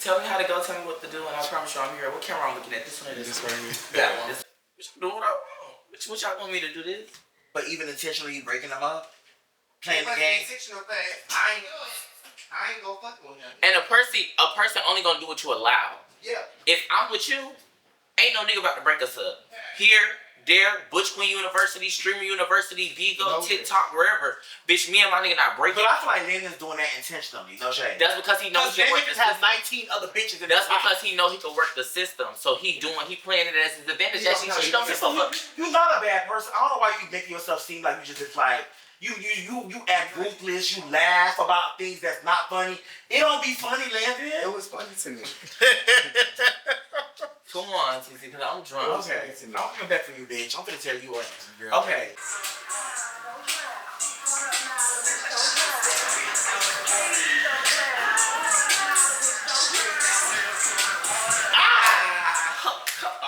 Tell me how to go. Tell me what to do, and I promise you I'm here. What camera I'm looking at? This one or this one? That one. What y'all want me to do this? But even intentionally breaking them up, playing the game. Intentional thing. I ain't gonna fuck with him. And a person only gonna do what you allow. Yeah. If I'm with you, ain't no nigga about to break us up. Here, there, Butch Queen University, Streamer University, Bigo, TikTok, wherever. Bitch, me and my nigga not breaking. But I feel like Landon's doing that intentionally. No shade. That's because he knows he can work the has system. 19 other bitches in That's because he knows he can work the system. So he playing it as his advantage. That she don't give a fuck. You're not a bad person. I don't know why you making yourself seem like you just like you act ruthless. You laugh about things that's not funny. It don't be funny, Landon. It was funny to me. Come on, TC, because I'm drunk. Okay. I'm coming back for you, bitch. I'm finna tell you what. Okay.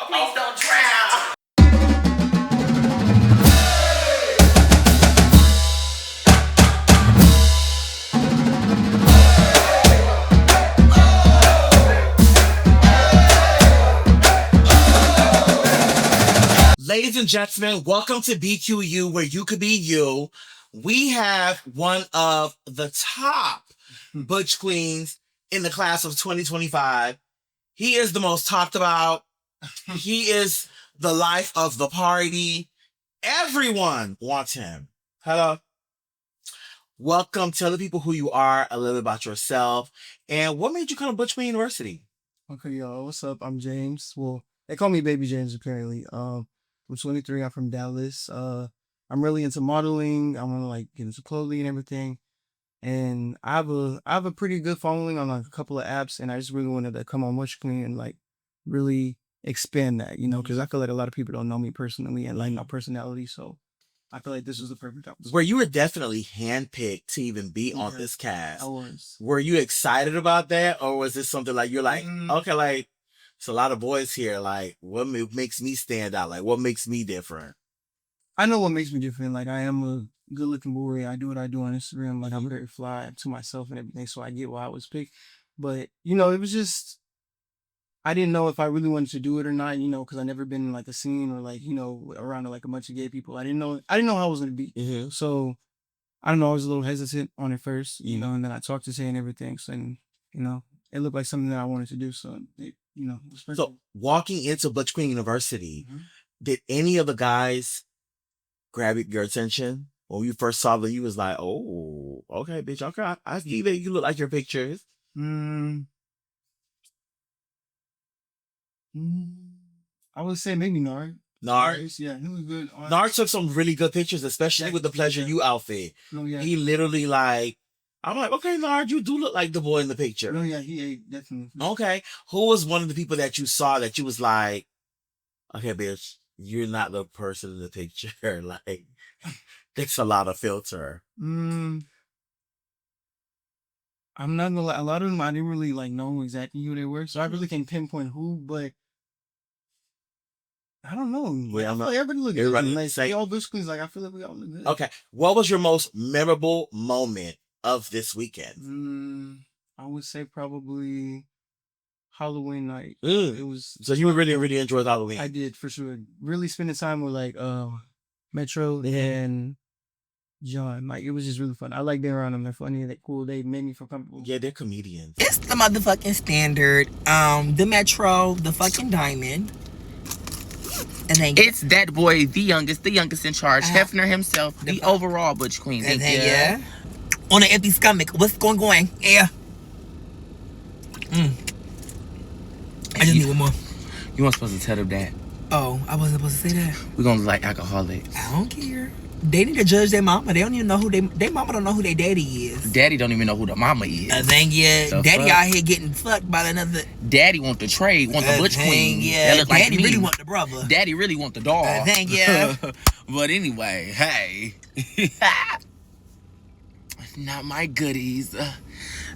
Please don't drown. Ladies and gentlemen, welcome to BQU, where you could be you. We have one of the top Butch Queens in the class of 2025. He is the most talked about. He is the life of the party. Everyone wants him. Hello. Welcome. Tell the people who you are, a little bit about yourself, and what made you come to Butch Queen University? Okay, y'all. What's up? I'm James. Well, they call me Baby James, apparently. I'm 23. I'm from Dallas. I'm really into modeling. I want to like get into clothing and everything. And I have a pretty good following on like a couple of apps, and I just really wanted to come on Butch Queen and like really expand that, you know, because I feel like a lot of people don't know me personally and like my personality. So I feel like this was the perfect opportunity. Where you were definitely handpicked to even be on this cast. I was. Were you excited about that, or was this something like you're like, okay, like it's a lot of boys here. Like, what makes me stand out? Like, what makes me different? I know what makes me different. Like, I am a good-looking boy. I do what I do on Instagram. Like, I'm very fly to myself and everything, so I get why I was picked. But, you know, it was just, I didn't know if I really wanted to do it or not, you know, because I never been in, like, a scene or, like, you know, around, like, a bunch of gay people. I didn't know how I was going to be. Mm-hmm. So, I don't know, I was a little hesitant on it first, you know, and then I talked to Tay and everything. So, and, you know, it looked like something that I wanted to do. So, it, you know, it was perfect. So, walking into Butch Queen University, did any of the guys grab your attention? When you first saw them, you was like, oh, okay, bitch, okay, I see that you look like your pictures. I would say maybe Nard. Nard? Yeah, he was good. Nard took some really good pictures, especially with the Pleasure You outfit. No, yeah. He literally like, I'm like, okay, Nard, you do look like the boy in the picture. No, yeah, he definitely. Okay. Who was one of the people that you saw that you was like, okay, bitch, you're not the person in the picture. Like, it's a lot of filter. I'm not gonna lie. A lot of them, I didn't really like know exactly who they were, so I really can't pinpoint who. But I don't know. Well, I feel like everybody look good. Like, they all Butch Queens. Like, I feel like we all look good. Okay. What was your most memorable moment of this weekend? I would say probably Halloween night. It was. So you really enjoyed Halloween? I did, for sure. Really spending time with like Metro and John. Like, it was just really fun. I like being around them. They're funny. They're cool. They made me feel comfortable. Yeah, they're comedians. It's the motherfucking standard. The Metro, the fucking Diamond. And then it's that boy, the youngest in charge, Hefner himself, the overall Butch Queen. And then, yeah. On an empty stomach. What's going? Yeah. I just need one more. You weren't supposed to tell them that. Oh, I wasn't supposed to say that? We're gonna look like alcoholics. I don't care. They need to judge their mama. They don't even know who their mama don't know who their daddy is. Daddy don't even know who the mama is. Daddy out here getting fucked by another. Daddy want the trade, want the Butch Queen. Yeah, that Daddy like really want the brother. Daddy really want the dog. But anyway, hey. Not my goodies.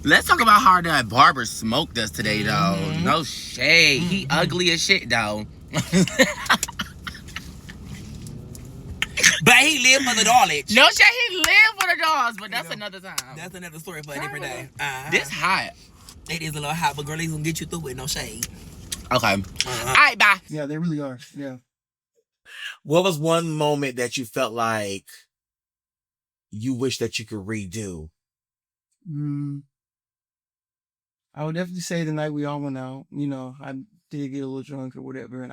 Let's talk about how that barber smoked us today, though. No shade. He ugly as shit, though. But he lived for the Dollage. No shit, he lived for the dogs, but that's another time. That's another story for a different day. This hot. It is a little hot, but girl, they gonna get you through it. No shade. Okay. All right, bye. Yeah, they really are. Yeah. What was one moment that you felt like you wish that you could redo? I would definitely say the night we all went out. You know, I did get a little drunk or whatever, and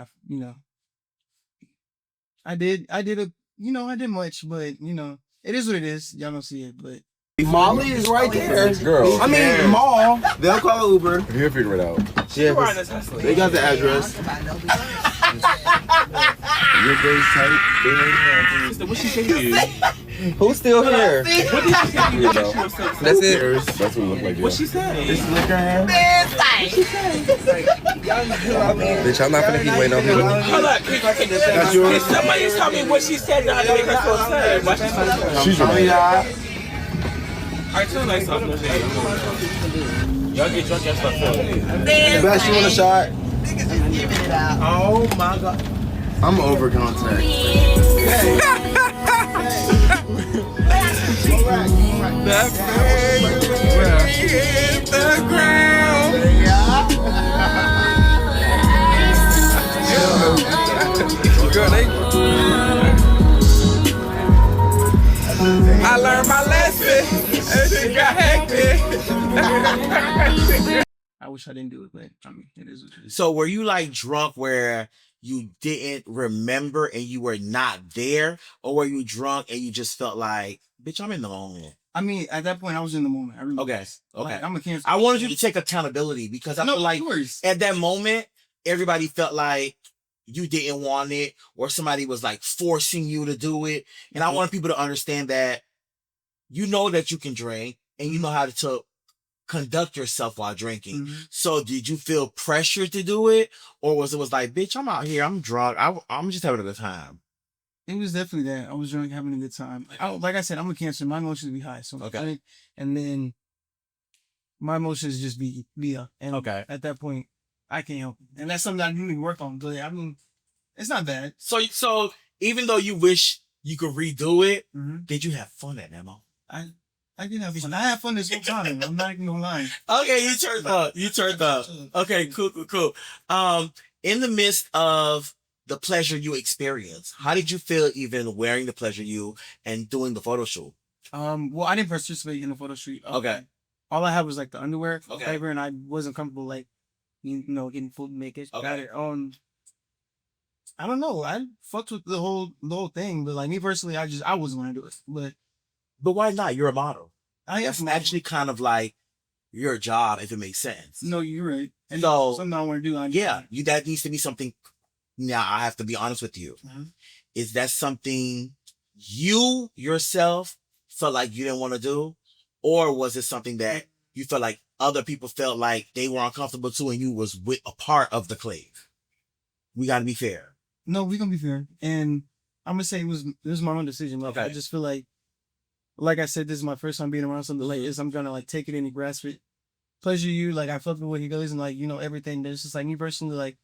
I did I did much, but it is what it is. Y'all don't see it, but Molly is right there. Girl. I mean, Mall. They'll call Uber. He'll figure it out. Yeah, they got the address. Your days tight. What she say to you? Who's still here? What did she say to you? That's it. That's what it look like. What she say? This liquor hand. Bitch, I'm not gonna keep waiting on him. Hold up. Can somebody tell me what she said that I make her so sad? Why she so sad? She's right. I tell like something. Y'all get drunk and stuff. Best, you want a shot? Oh my God. I'm over contact. That face hit the ground. Girl, I learned my lesson. It got hectic. I wish I didn't do it. But I mean, it is what it is. So were you like drunk where you didn't remember and you were not there? Or were you drunk and you just felt like, bitch, I'm in the moment? I mean, at that point, I was in the moment. I really Okay. was. Okay. Like, I'm a cancer. I wanted you to take accountability because I feel like at that moment, everybody felt like you didn't want it or somebody was like forcing you to do it. And I want people to understand that you know that you can drink and you know how to conduct yourself while drinking. Mm-hmm. So did you feel pressure to do it? Or was it like, bitch, I'm out here, I'm drunk, I'm just having a good time? It was definitely that. I was drunk, having a good time. Like I said, I'm a cancer. My emotions be high. So okay. And then my emotions just be up. And okay. At that point, I can't help it. And that's something I really work on. But I mean, it's not bad. So even though you wish you could redo it, mm-hmm. Did you have fun at that moment? I did have fun. I had fun this whole time. I'm not even gonna lie. Okay, you turned up. Okay, cool. In the midst of the pleasure you experienced, how did you feel even wearing the pleasure you and doing the photo shoot? Well, I didn't participate in the photo shoot. Okay. All I had was like the underwear, okay. Flavor, and I wasn't comfortable like, getting full naked. Okay. Got it. I don't know. I fucked with the whole thing, but like me personally, I wasn't gonna do it. But why not? You're a model. That's actually kind of like your job, if it makes sense. No, you're right. And so something I want to do. That needs to be something. Now I have to be honest with you. Mm-hmm. Is that something you yourself felt like you didn't want to do, or was it something that you felt like other people felt like they were uncomfortable too, and you was with a part of the clave? We got to be fair. No, we gonna be fair, and I'm gonna say it was my own decision. Like, I just feel like I said, this is my first time being around something like this. I'm gonna like take it in and grasp it. Pleasure you, like I fuck with what he goes and like everything. There's just like me personally, like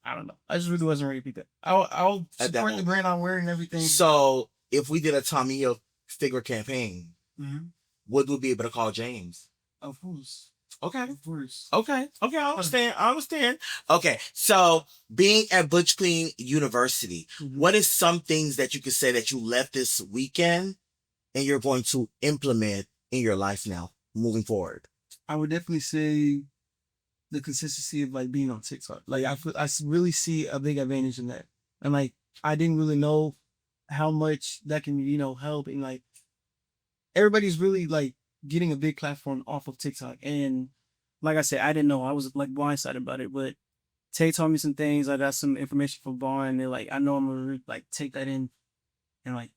I don't know. I just really wasn't ready to be that. I'll support the brand I'm wearing and everything. So if we did a Tommy Hilfiger campaign, mm-hmm. would we be able to call James? Of course. Okay. Of course. Okay. I understand. Okay. So being at Butch Queen University, mm-hmm. What is some things that you could say that you left this weekend and you're going to implement in your life now, moving forward? I would definitely say the consistency of like being on TikTok. Like I really see a big advantage in that. And like, I didn't really know how much that can, help. And like, everybody's really like getting a big platform off of TikTok. And like I said, I didn't know. I was like blindsided about it, but Tay told me some things. I got some information from Barn. And like, I know I'm gonna like take that in and like,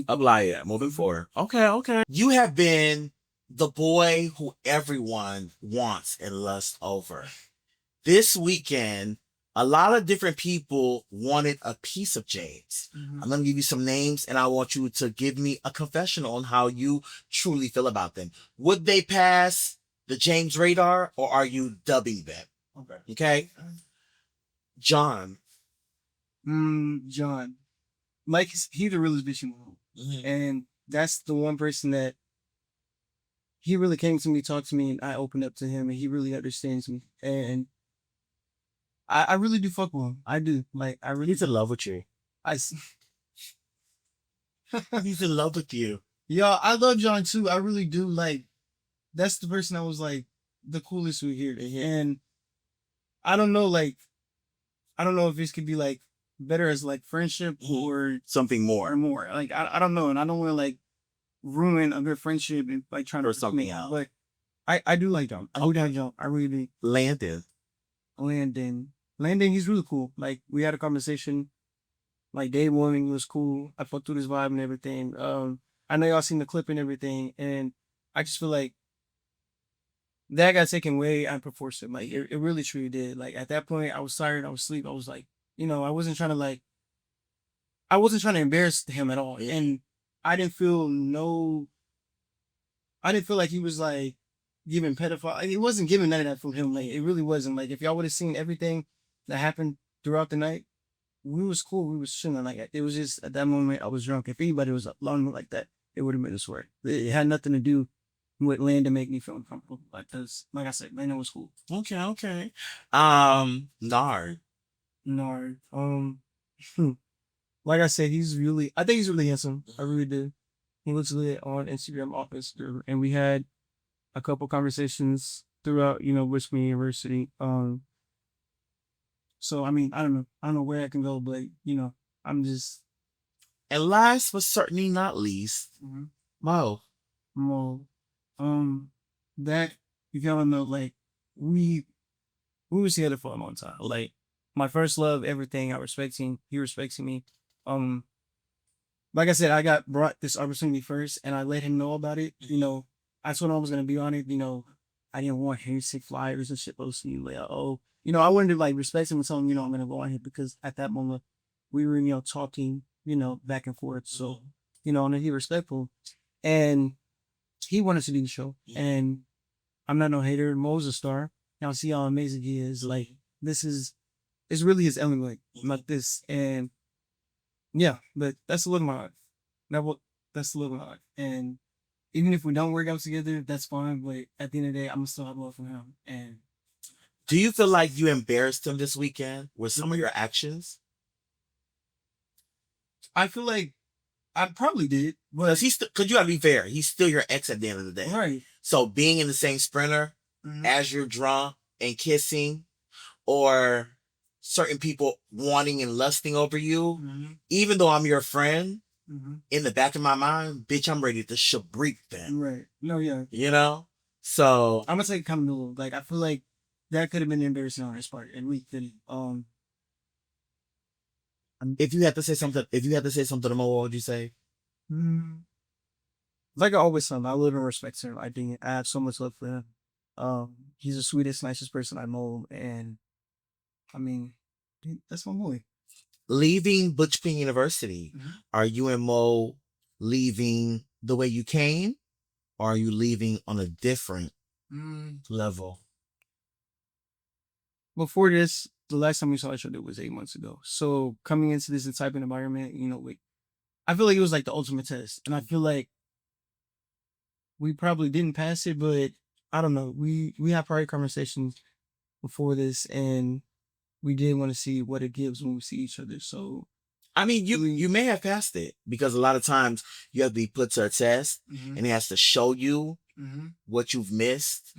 apply it moving forward. Okay. You have been the boy who everyone wants and lusts over. This weekend, a lot of different people wanted a piece of James. Mm-hmm. I'm going to give you some names and I want you to give me a confessional on how you truly feel about them. Would they pass the James radar or are you dubbing them? Okay. John. John. Mike, he's the realest bitch in the world. Mm-hmm. And that's the one person that he really came to me, talked to me, and I opened up to him, and he really understands me. And I really do fuck with him. I do. Like, I really. He's in love with you. I. He's in love with you. Yo, I love John too. I really do. Like, that's the person that was like the coolest we here. And I don't know, like, I don't know if this could be like better as like friendship or something more. or more. Like, I don't know, and I don't want to like ruin a good friendship and like trying Or to something make else. But I do like John. I do like John. I really do. Landon. Landon, he's really cool. Like, we had a conversation. Like, day one, he was cool. I fucked with his vibe and everything. I know y'all seen the clip and everything, and I just feel like that got taken way out of proportion. Like, it really truly did. Like, at that point, I was tired. I was asleep. I was like, I wasn't trying to embarrass him at all. And I didn't feel like he was like giving pedophile. Like, he wasn't giving none of that from him. Like, it really wasn't. Like, if y'all would have seen everything that happened throughout the night, we was cool. We was chilling. Like, it was just at that moment I was drunk. If anybody was along like that, it would have made us work. It had nothing to do with Landon make me feel uncomfortable. Like, cause like I said, Landon was cool. Okay. Nard. Nard. Like I said, I think he's really handsome. I really do. He looks lit on Instagram, off Instagram, and we had a couple conversations throughout, Butch Queen University. So I mean, I don't know where I can go, but I'm just. And last but certainly not least, Mo. That, if y'all don't know, like, we was together for a long time. Like, my first love, everything. I respect him. He respects me. Like I said, I got brought this opportunity first, and I let him know about it. I told him I was gonna be on it. I didn't want him to see flyers and shit posting. Like, I wanted to like respect him and tell him, I'm gonna go on here, because at that moment we were, talking, back and forth. So, and he respectful, and he wanted to do the show, and I'm not no hater. Mo's a star. Y'all see how amazing he is. Like, it's really his element, like this. And yeah, but that's the look of my heart. That's the look of my heart. And even if we don't work out together, that's fine. But at the end of the day, I'm gonna still have love for him. And do you feel like you embarrassed him this weekend with some of your actions? I feel like I probably did. But Because you gotta be fair, he's still your ex at the end of the day. Right. So being in the same sprinter as you're drunk and kissing, or certain people wanting and lusting over you, even though I'm your friend, in the back of my mind, bitch, I'm ready to shabrik them. Right. No, yeah. So I'm gonna take accountability. Like, I feel like that could have been embarrassing on his part, and we didn't. if you had to say something to Mo, what would you say? Like I always said, I live and respect him. I think I have so much love for him. He's the sweetest, nicest person I know, and I mean, that's my boy. Leaving Butch Queen University, are you and Mo leaving the way you came, or are you leaving on a different level? Before this, the last time we saw each other was 8 months ago. So coming into this type of environment, I feel like it was like the ultimate test, and I feel like we probably didn't pass it, but I don't know. We had private conversations before this, and we did want to see what it gives when we see each other. So, I mean, you may have passed it, because a lot of times you have to be put to a test, and it has to show you what you've missed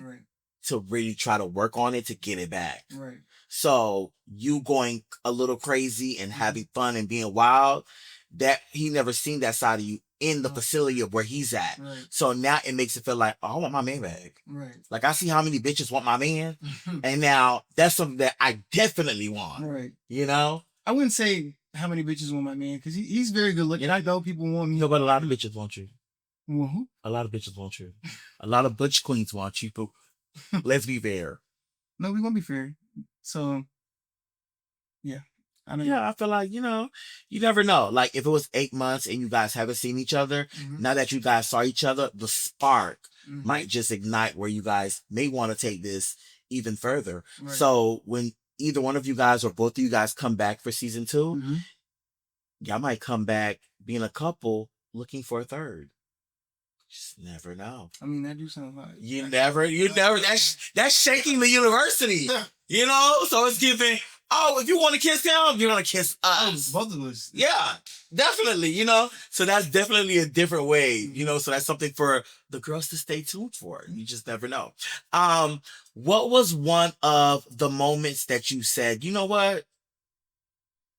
to really try to work on it to get it back. Right. So you going a little crazy and having fun and being wild, that he never seen that side of you in the facility of where he's at. Right. So now it makes it feel like, oh, I want my man back. Right. Like, I see how many bitches want my man. And now that's something that I definitely want. Right. I wouldn't say how many bitches want my man, because he's very good looking. I know people want me. No, but a lot of bitches want you. Mm-hmm. A lot of bitches want you. A lot of Butch Queens want you, but let's be fair. No, we won't be fair. So, yeah. I feel like, you never know. Like, if it was 8 months and you guys haven't seen each other, now that you guys saw each other, the spark might just ignite where you guys may want to take this even further. Right. So when either one of you guys or both of you guys come back for season 2, y'all might come back being a couple looking for a third. Just never know. I mean, that do sound like You never. That's shaking the university. You know, so it's giving. Oh, if you want to kiss him, you're gonna kiss us. both of us. Yeah, definitely. You know, so that's definitely a different way. You know, so that's something for the girls to stay tuned for. You just never know. What was one of the moments that you said, you know what?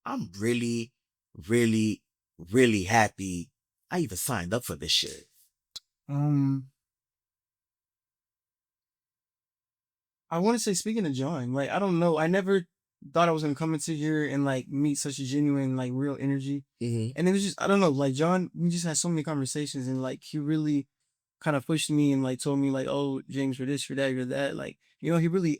I'm really, really, really happy I even signed up for this shit. I want to say, speaking of John, like, I don't know. I never thought I was going to come into here and, like, meet such a genuine, like, real energy. Mm-hmm. And it was just, I don't know, like, John, we just had so many conversations, and, like, he really kind of pushed me and, like, told me, like, oh, James, you're this, you're that, you're that. Like, you know, he really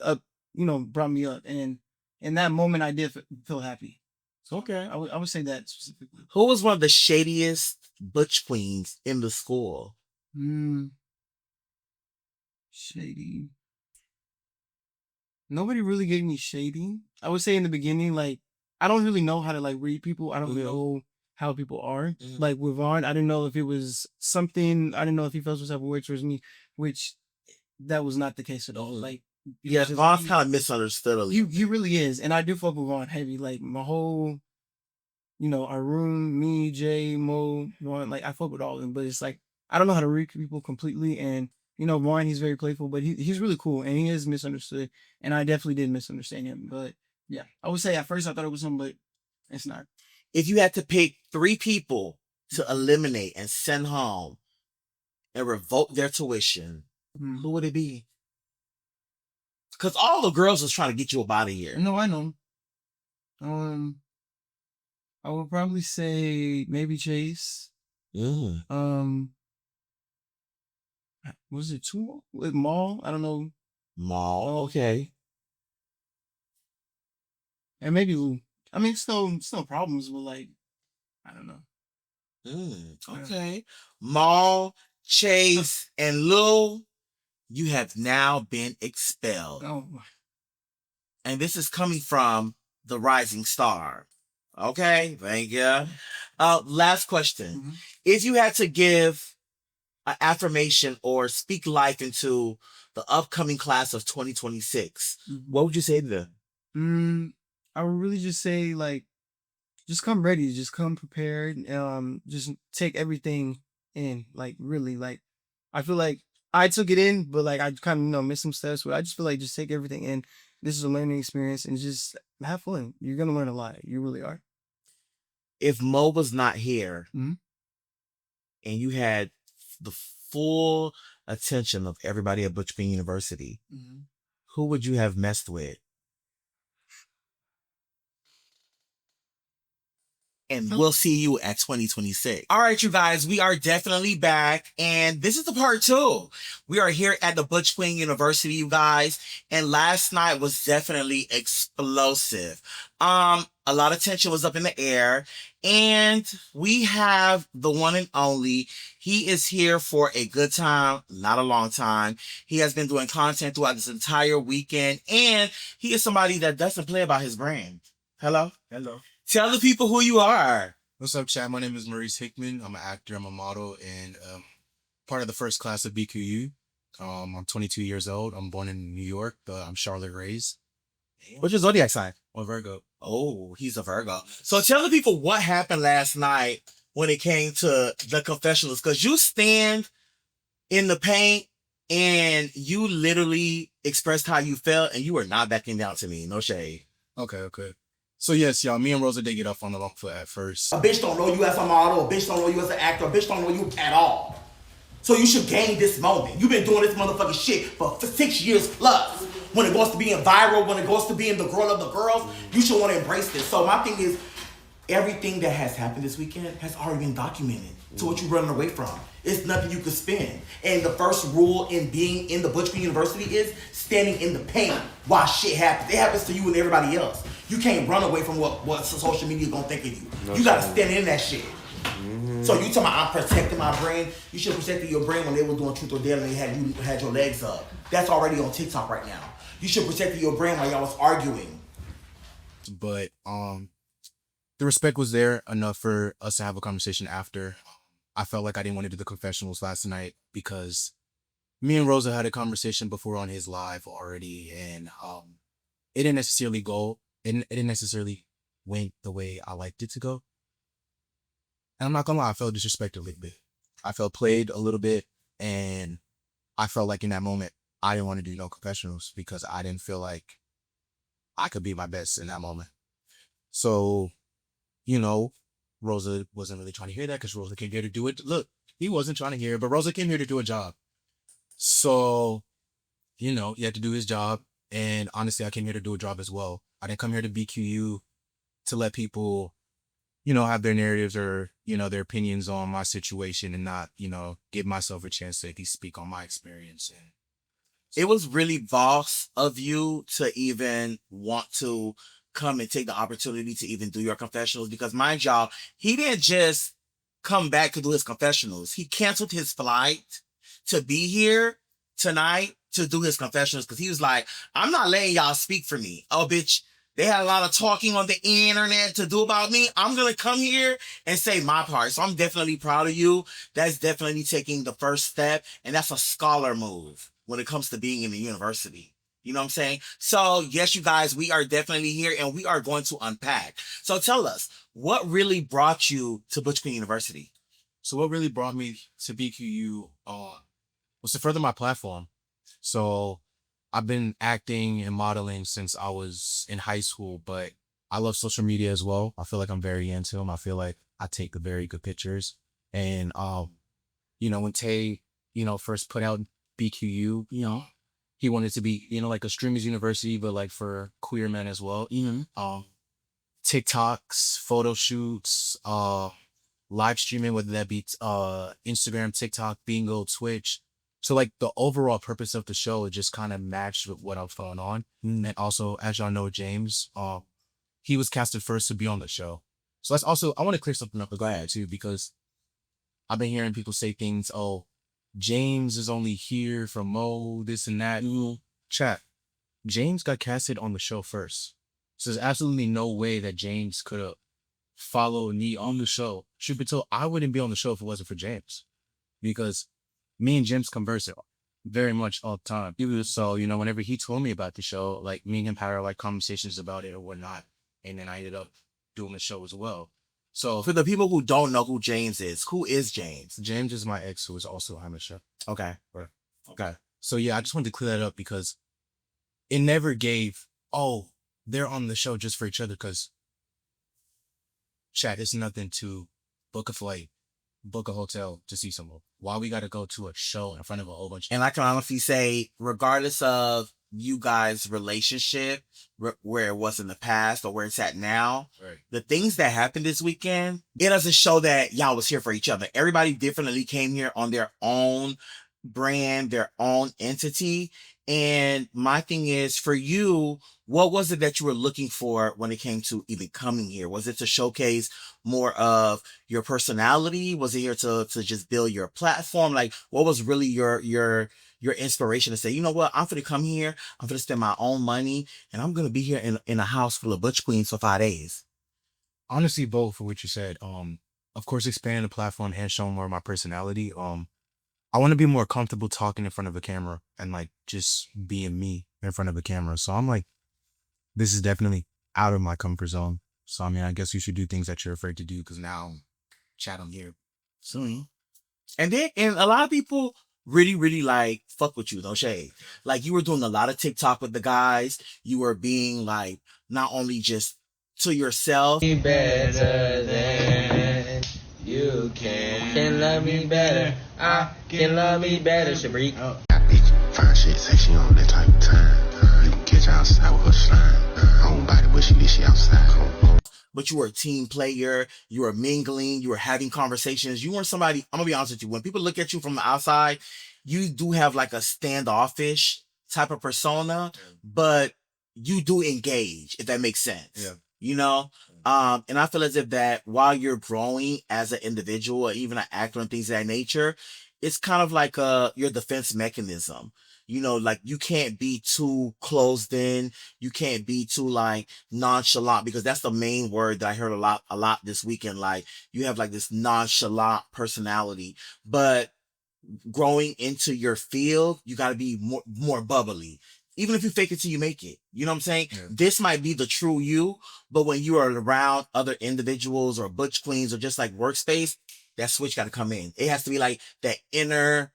brought me up. And in that moment, I did feel happy. So, okay, I would say that specifically. Who was one of the shadiest butch queens in the school? Shady. Nobody really gave me shady. I would say in the beginning, like, I don't really know how to, like, read people. I don't know how people are. Mm-hmm. Like, with Vaughn, I didn't know if it was something. I didn't know if he felt some type of way towards me, which that was not the case at all. Like, yeah, Vaughn's kind of misunderstood a little. He really is. And I do fuck with Vaughn heavy. Like, my whole, our room, me, Jay, Mo, Vaughn, like, I fuck with all of them. But it's like, I don't know how to read people completely. And Vaughn, he's very playful, but he's really cool, and he is misunderstood, and I definitely did misunderstand him. But yeah, I would say at first I thought it was him, but it's not. If you had to pick 3 people to eliminate and send home and revoke their tuition, who would it be? Because all the girls was trying to get you up out of here. No, I know. I would probably say maybe Chase. Was it 2 with Maul? I don't know. Maul, okay. And maybe Lou. I mean, still problems, but, like, I don't know. Okay. Maul, Chase, and Lou, you have now been expelled. Oh. And this is coming from the Rising Star. Okay, thank you. Last question. Mm-hmm. If you had to give an affirmation or speak life into the upcoming class of 2026, what would you say to them? I would really just say, like, just come ready, just come prepared, just take everything in, like, really, like, I feel like I took it in, but, like, I kind of, missed some steps, but I just feel like just take everything in. This is a learning experience, and just have fun. You're going to learn a lot. You really are. If Mo was not here, and you had the full attention of everybody at Butch Queen University, who would you have messed with? And we'll see you at 2026. All right, you guys, we are definitely back. And this is the part 2. We are here at the Butch Queen University, you guys. And last night was definitely explosive. A lot of tension was up in the air. And we have the one and only. He is here for a good time, not a long time. He has been doing content throughout this entire weekend. And he is somebody that doesn't play about his brand. Hello? Hello. Tell the people who you are. What's up, chat? My name is Maurice Hickman. I'm an actor, I'm a model, and part of the first class of BQU. I'm 22 years old. I'm born in New York, but I'm Charlotte raised. What's your zodiac sign? I'm Virgo. Oh, he's a Virgo. So tell the people what happened last night when it came to the confessionals, because you stand in the paint and you literally expressed how you felt, and you were not backing down to me. No shade. Okay. So yes, y'all, me and Rosa did get off on the wrong foot at first. A bitch don't know you as a model, a bitch don't know you as an actor, a bitch don't know you at all. So you should gain this moment. You've been doing this motherfucking shit for 6 years plus. When it goes to being viral, when it goes to being the girl of the girls, you should want to embrace this. So my thing is, everything that has happened this weekend has already been documented to what you're running away from. It's nothing you could spin. And the first rule in being in the Butch Queen University is standing in the paint while shit happens. It happens to you and everybody else. You can't run away from what social media is going to think of you. No, you got to stand in that shit. So you talking about I'm protecting my brand? You should have protected your brand when they were doing Truth or Dare and you had your legs up. That's already on TikTok right now. You should protect your brand while y'all was arguing. But the respect was there enough for us to have a conversation after. I felt like I didn't want to do the confessionals last night because me and Rosa had a conversation before on his live already, and it didn't necessarily go. It didn't necessarily went the way I liked it to go. And I'm not gonna lie, I felt disrespected a little bit. I felt played a little bit, and I felt like in that moment I didn't want to do no confessionals because I didn't feel like I could be my best in that moment. So, you know, Rosa wasn't really trying to hear that because Rosa came here to do it. Look, he wasn't trying to hear it, but Rosa came here to do a job. So, you know, he had to do his job. And honestly, I came here to do a job as well. I didn't come here to BQU to let people, you know, have their narratives or, you know, their opinions on my situation and not, you know, give myself a chance to at least speak on my experience. And it was really boss of you to even want to come and take the opportunity to even do your confessionals, because mind y'all, he didn't just come back to do his confessionals. He canceled his flight to be here tonight to do his confessionals because he was like, I'm not letting y'all speak for me. Oh, bitch, they had a lot of talking on the internet to do about me. I'm going to come here and say my part. So I'm definitely proud of you. That's definitely taking the first step. And that's a scholar move when it comes to being in the university. You know what I'm saying? So yes, you guys, we are definitely here and we are going to unpack. So tell us, what really brought you to Butch Queen University? so what really brought me to BQU was to further my platform. So I've been acting and modeling since I was in high school, but I love social media as well. I feel like I'm very into them. I feel like I take very good pictures. And, you know, when Tay, you know, first put out BQU, you know, he wanted to be, you know, like a streamers university, but like for queer men as well. TikToks, photo shoots, live streaming, whether that be Instagram, TikTok, Bingo, Twitch. So like the overall purpose of the show, it just kind of matched with what I was going on. And also, as y'all know, James, he was casted first to be on the show. So that's also, I want to clear something up too, because I've been hearing people say things, oh, James is only here for Mo, this and that. Chat, James got casted on the show first. So there's absolutely no way that James could have followed me on the show. Truth be told, I wouldn't be on the show if it wasn't for James. Because me and James converse very much all the time. So, you know, whenever he told me about the show, like me and him had like conversations about it or whatnot. And then I ended up doing the show as well. So For the people who don't know who James is, who is James? James is my ex who is also on the show. Okay. Okay. So yeah, I just wanted to clear that up because it never gave, oh, they're on the show just for each other, because chat, it's nothing to book a flight, book a hotel to see someone. Why we got to go to a show in front of a whole bunch of And I can honestly say, regardless of you guys' relationship, where it was in the past or where it's at now, right. The things that happened this weekend, it doesn't show that y'all was here for each other. Everybody definitely came here on their own brand, their own entity. And my thing is, for you, what was it that you were looking for when it came to even coming here? Was it to showcase more of your personality? Was it here to just build your platform? Like, what was really your inspiration to say, you know what, I'm going to come here, I'm going to spend my own money, and I'm going to be here in a house full of Butch Queens for 5 days? Honestly, both for what you said. Of course, expanding the platform and showing more of my personality. I want to be more comfortable talking in front of a camera and like just being me in front of a camera. So I'm like, this is definitely out of my comfort zone. So I mean, I guess you should do things that you're afraid to do, because now, chat, I'm here. Soon. And a lot of people really like fuck with you, no shade. Like, you were doing a lot of TikTok with the guys. You were being like, not only just to yourself. Be better than you can love me better. I can love me better, Shabrikas. That bitch, fine shit, say she on that type of time. You can catch outside with her slime. I don't bite it, but she leave she outside. But you were a team player, you were mingling, you were having conversations. You weren't somebody, I'm gonna be honest with you, when people look at you from the outside, you do have like a standoffish type of persona, but you do engage, if that makes sense. Yeah. You know? And I feel as if that while you're growing as an individual or even an actor and things of that nature, it's kind of like your defense mechanism. You know, like you can't be too closed in. You can't be too like nonchalant, because that's the main word that I heard a lot this weekend. Like you have like this nonchalant personality, but growing into your field, you got to be more bubbly. Even if you fake it till you make it, you know what I'm saying? Yeah. This might be the true you, but when you are around other individuals or butch queens or just like workspace, that switch got to come in. It has to be like that inner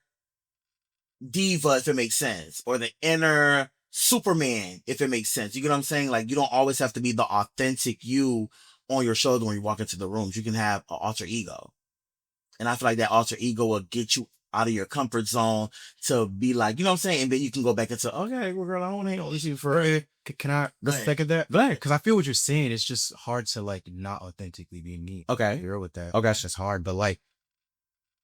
diva, if it makes sense, or the inner Superman, if it makes sense. You get what I'm saying? Like you don't always have to be the authentic you on your shoulder when you walk into the rooms. You can have an alter ego. And I feel like that alter ego will get you out of your comfort zone to be like, you know what I'm saying? And then you can go back into, okay, well, girl, I don't want to hang out with you for Can I second that? Go ahead. Because I feel what you're saying. It's just hard to like not authentically be me. Okay. You're with that. Okay. It's just hard. But like,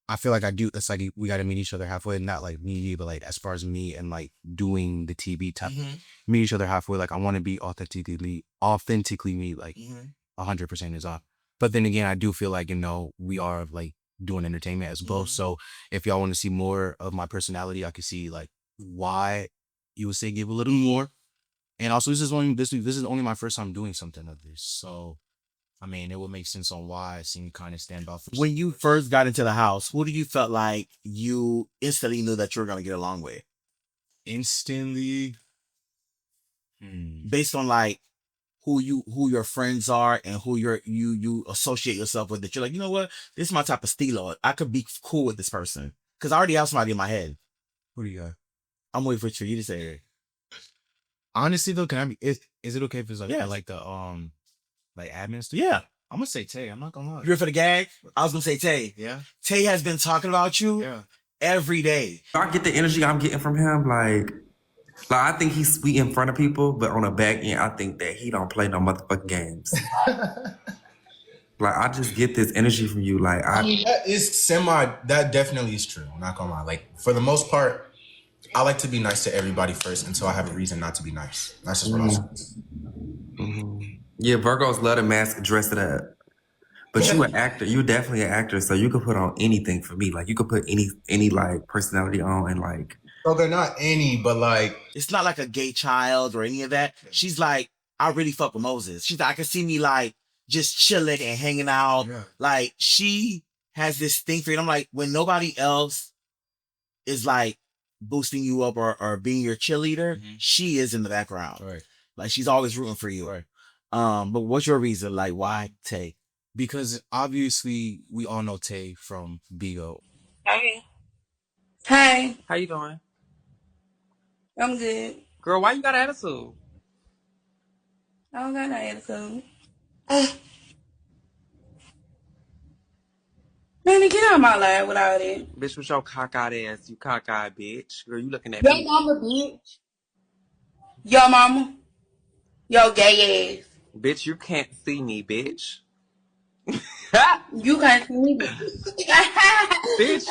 I feel like I do. It's like we got to meet each other halfway. Not like me, but like as far as me and like doing the TV type, meet each other halfway. Like I want to be authentically me. Like 100% is off. But then again, I do feel like, you know, we are like doing entertainment as both. So if y'all want to see more of my personality, I could see like why you would say give a little more. And also this is only my first time doing something of this. So I mean, it would make sense on why I seem kind of stand out. When you first got into the house, who do you felt like you instantly knew that you were going to get along with? Instantly? Based on like who your friends are and who you associate yourself with, that you're like, you know what? This is my type of stilo. I could be cool with this person. Because I already have somebody in my head. Who do you got? I'm waiting for you to say it. Honestly though, is it okay if it's like like the like admin stuff? Yeah. I'm gonna say Tay. I'm not gonna lie. You ready for the gag? I was gonna say Tay. Yeah. Tay has been talking about you every day. I get the energy I'm getting from him, like I think he's sweet in front of people, but on the back end, I think that he don't play no motherfucking games. Like I just get this energy from you. Like I mean, that definitely is true. I'm not gonna lie. Like for the most part, I like to be nice to everybody first until I have a reason not to be nice. That's just what I say. Yeah, Virgos love to mask, dress it up. But you an actor. You're definitely an actor, so you could put on anything for me. Like you could put any like personality on and like. So they're not any, but like it's not like a gay child or any of that. She's like, I really fuck with Moses. She's like, I can see me like just chilling and hanging out. Yeah. Like she has this thing for you. I'm like, when nobody else is like boosting you up or being your cheerleader, she is in the background. Right. Like she's always rooting for you. Right. But what's your reason? Like why Tay? Because obviously we all know Tay from BQU. Hey. How you doing? I'm good. Girl, why you got an attitude? I don't got no attitude. Man, get out of my life with all that. Bitch, with your cockeyed ass, you cockeyed bitch. Girl, you looking at Your me. mama, bitch. Your mama. Your gay ass. Bitch, you can't see me, bitch. You can't see me, bitch. Bitch,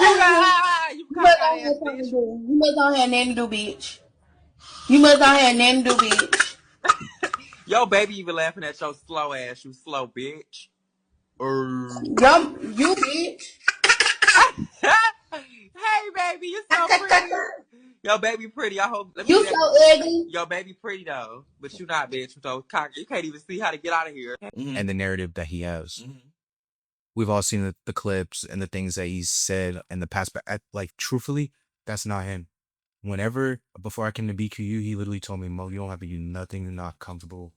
you cockeyed ass, bitch. You must not have nothing to do, bitch. You must not have nothing to do, bitch. Yo, baby even laughing at your slow ass, you slow bitch. You bitch. Hey, baby, you so pretty. Yo, baby pretty. I hope. You so ugly. Yo, baby pretty though, but you not, bitch. With those cock, you can't even see how to get out of here. And the narrative that he has. We've all seen the clips and the things that he's said in the past, but like truthfully, that's not him. Before I came to BQU, he literally told me, Mo, you don't have to do nothing you're not comfortable.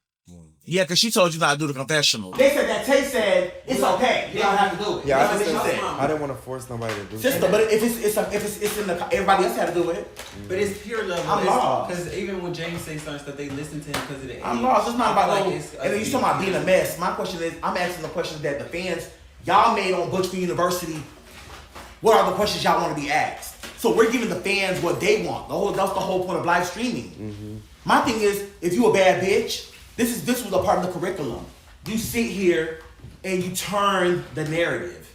Yeah, because she told you not to do the confessional. They said that Tay said it's okay. You don't have to do it. Yeah, I didn't want to force nobody to do it. Sister, but if it's in the everybody else had to do it. But it's pure love. I'm lost. Because even when James say certain stuff, they listen to him because of the age. I'm lost. It's not about and then you talking about being a mess. My question is, I'm asking the questions that the fans y'all made on Butch Queen University. What are the questions y'all want to be asked? So we're giving the fans what they want. That's the whole point of live streaming. My thing is, if you a bad bitch, this was a part of the curriculum. You sit here and you turn the narrative.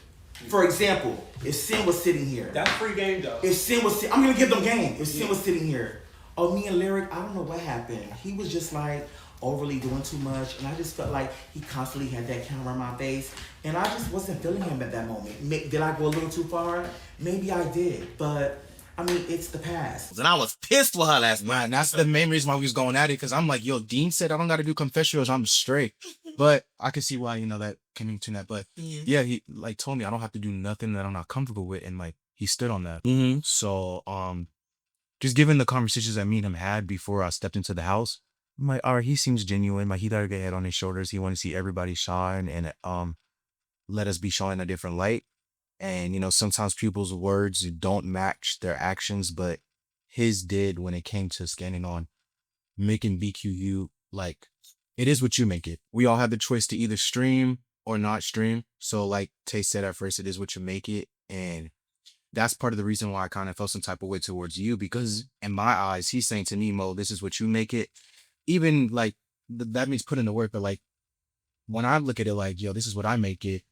For example, if Sin was sitting here. That's free game though. If Sin was I'm gonna give them game. If Sin was sitting here, me and Lyric, I don't know what happened. He was just like overly doing too much, and I just felt like he constantly had that camera in my face, and I just wasn't feeling him at that moment. Did I go a little too far? Maybe I did, but I mean, it's the past. And I was pissed with her last night. Man, that's the main reason why we was going at it, because I'm like, yo, Dean said I don't got to do confessionals. I'm straight. But I can see why, that came into that. But yeah, he like told me I don't have to do nothing that I'm not comfortable with. And like, he stood on that. Mm-hmm. So, just given the conversations that me and him had before I stepped into the house, I'm like, all right, he seems genuine. Like, he got a good head on his shoulders. He want to see everybody shine and let us be showing a different light. And sometimes people's words don't match their actions, but his did when it came to scanning on making BQU like it is what you make it. We all have the choice to either stream or not stream. So like Tay said at first, it is what you make it. And that's part of the reason why I kind of felt some type of way towards you, because in my eyes, he's saying to me, Mo, this is what you make it. Even like that means put in the work, but like when I look at it like, yo, this is what I make it,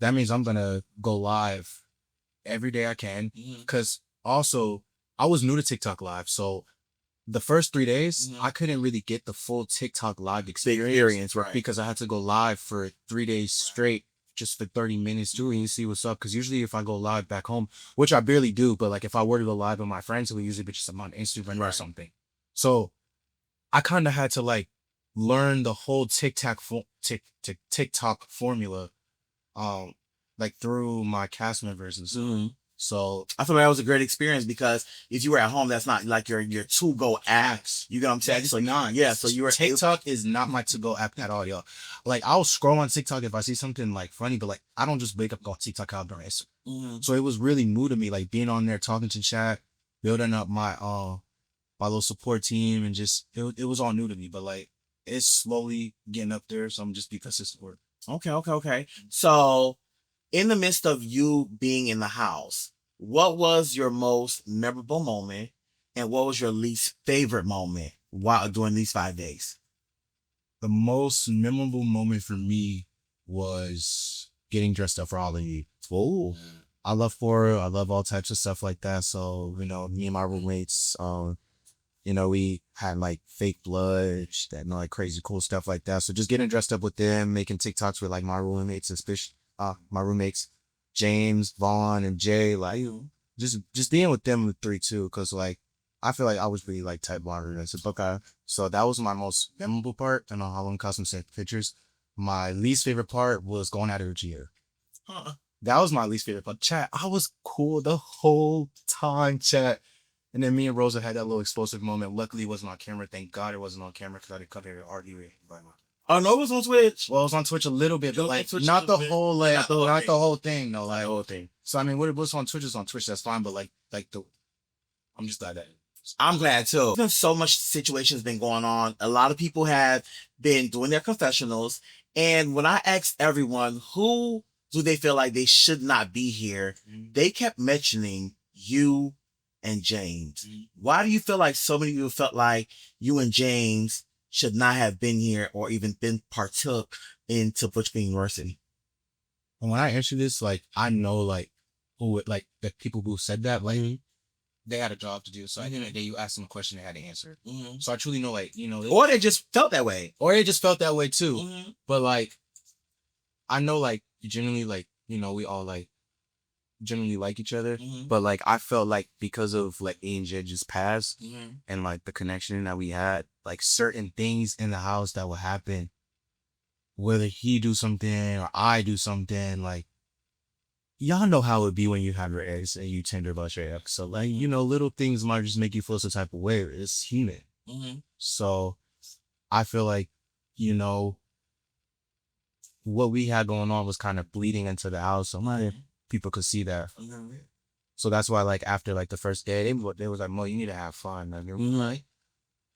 that means I'm gonna go live every day I can. Cause also I was new to TikTok live. So the first 3 days, I couldn't really get the full TikTok live experience, right? Because I had to go live for 3 days straight, just for 30 minutes too, and see what's up. Because usually if I go live back home, which I barely do, but like if I were to go live with my friends, it would usually be just on Instagram or something. So I kind of had to like learn the whole TikTok formula, like through my cast members and stuff. So I thought that was a great experience, because if you were at home, that's not like your to-go app. You get what I'm saying? It's like, nah, yeah. So you were TikTok is not my to-go app at all, yo. Like I'll scroll on TikTok if I see something like funny, but like I don't just wake up and go on TikTok out during Instagram. So it was really new to me, like being on there, talking to chat, building up my my little support team, and just it was all new to me. But like it's slowly getting up there, so I'm just be consistent with it. Okay. So in the midst of you being in the house, what was your most memorable moment, and what was your least favorite moment while during these 5 days? The most memorable moment for me was getting dressed up for Halloween. Oh, I love horror. I love all types of stuff like that. So, me and my roommates, we had like fake blood, that like crazy cool stuff like that. So just getting dressed up with them, making TikToks with like my roommates, especially my roommates, James, Vaughn, and Jay, like just being with them 3 too, because like I feel like I was really like type water as a book guy. So that was my most memorable part. And on Halloween costume set pictures. My least favorite part was going out of the year. That was my least favorite part. Chat, I was cool the whole time, chat. And then me and Rosa had that little explosive moment. Luckily, it wasn't on camera. Thank God it wasn't on camera, because I didn't come here to argue with anybody. Oh no, it was on Twitch. Well, it was on Twitch a little bit, but like not the whole thing, no, like the whole thing. So I mean, what it was on Twitch is on Twitch. That's fine, but I'm just glad that. I'm glad too. There's so much situations been going on. A lot of people have been doing their confessionals, and when I asked everyone who do they feel like they should not be here, they kept mentioning you and James. Why do you feel like so many people felt like you and James should not have been here or even been partook into Butch Queen University? And when I answer this, like I know like who like the people who said that, like they had a job to do. So at the end of the day, you asked them a question, they had to answer. So I truly know, like, or they just felt that way. Or they just felt that way too. But like, I know like generally like, we all like generally like each other. But like, I felt like because of like A and J just passed and like the connection that we had, like certain things in the house that would happen, whether he do something or I do something, like, y'all know how it be when you have your ex and you tender about your ex. So like, little things might just make you feel some type of way. It's human. So I feel like, what we had going on was kind of bleeding into the house. So like, people could see that. So that's why like after like the first day, they was like, Mo, you need to have fun. Like,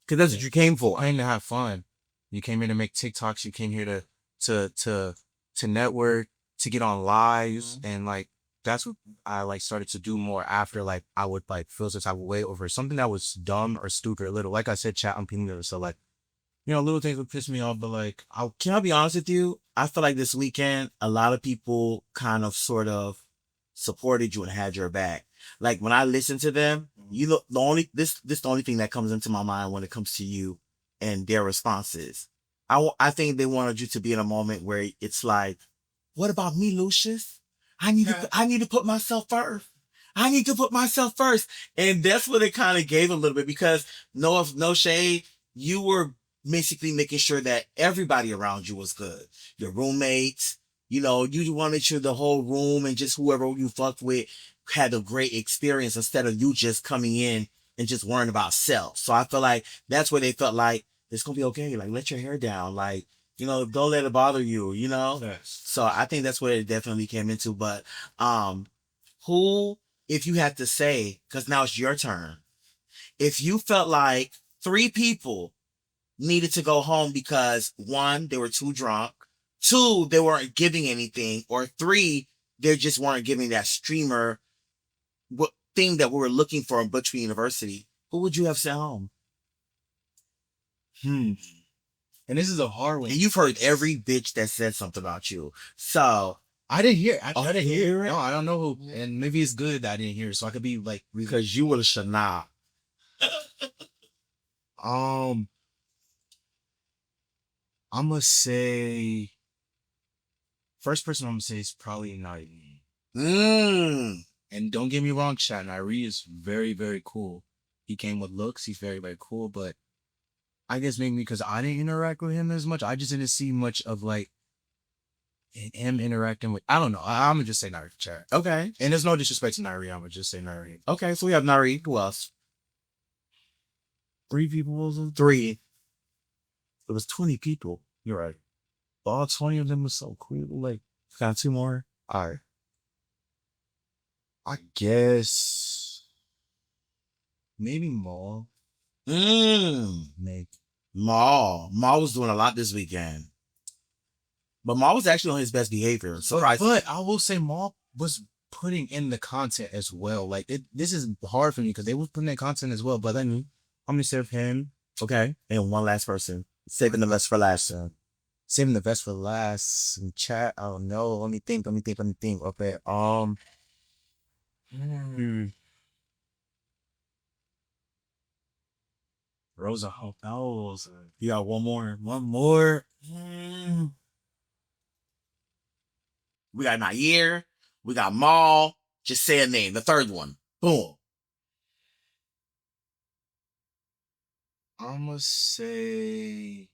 Cause that's what you came for. I need to have fun. You came here to make TikToks. You came here to network, to get on lives, and like that's what I like started to do more after like I would like feel some type of way over something that was dumb or stupid or little. Like I said, chat on people, so like little things would piss me off, but like can I be honest with you? I feel like this weekend a lot of people kind of sort of supported you and had your back. Like when I listen to them, the only thing that comes into my mind when it comes to you and their responses. I think they wanted you to be in a moment where it's like, what about me, Lucius? I need to put myself first. I need to put myself first. And that's what it kind of gave a little bit because no shade, you were basically making sure that everybody around you was good. Your roommates, you know, you want to make sure the whole room and just whoever you fucked with had a great experience instead of you just coming in and just worrying about self. So I feel like that's where they felt like it's going to be okay. Like, let your hair down. Like, you know, don't let it bother you, you know? Yes. So I think that's what it definitely came into. But who, if you had to say, because now it's your turn, if you felt like 3 people needed to go home because 1, they were too drunk, 2, they weren't giving anything, or 3, they just weren't giving that streamer thing that we were looking for in Butch Queen University, who would you have sent home? And this is a hard one. And you've heard every bitch that said something about you. So I didn't hear. I didn't hear it. No, I don't know who. And maybe it's good that I didn't hear it, so I could be like, because you would have should not. I'm gonna say first person I'm gonna say is probably Nairi. And don't get me wrong, chat. Nairi is very, very cool. He came with looks. He's very, very cool. But I guess maybe because I didn't interact with him as much, I just didn't see much of like him interacting with. I don't know. I'm gonna just say Nairi, chat. Okay. And there's no disrespect to Nairi. I'm gonna just say Nairi. Okay, so we have Nairi. Who else? 3 people. Was it? 3. It was 20 people. You're right. All 20 of them was so cool. Like, got 2 more. All right. I guess maybe Maul. Maybe Maul. Maul was doing a lot this weekend. But Maul was actually on his best behavior. But I will say Maul was putting in the content as well. Like this is hard for me because they were putting in content as well. But then I'm gonna serve him. Okay. And one last person. Saving the best for last. Saving the best for last. In chat. I don't know. Let me think. Okay. Rosa Hotels. You got one more. We got Nair. We got Maul. Just say a name. The third one. Boom. I'm gonna say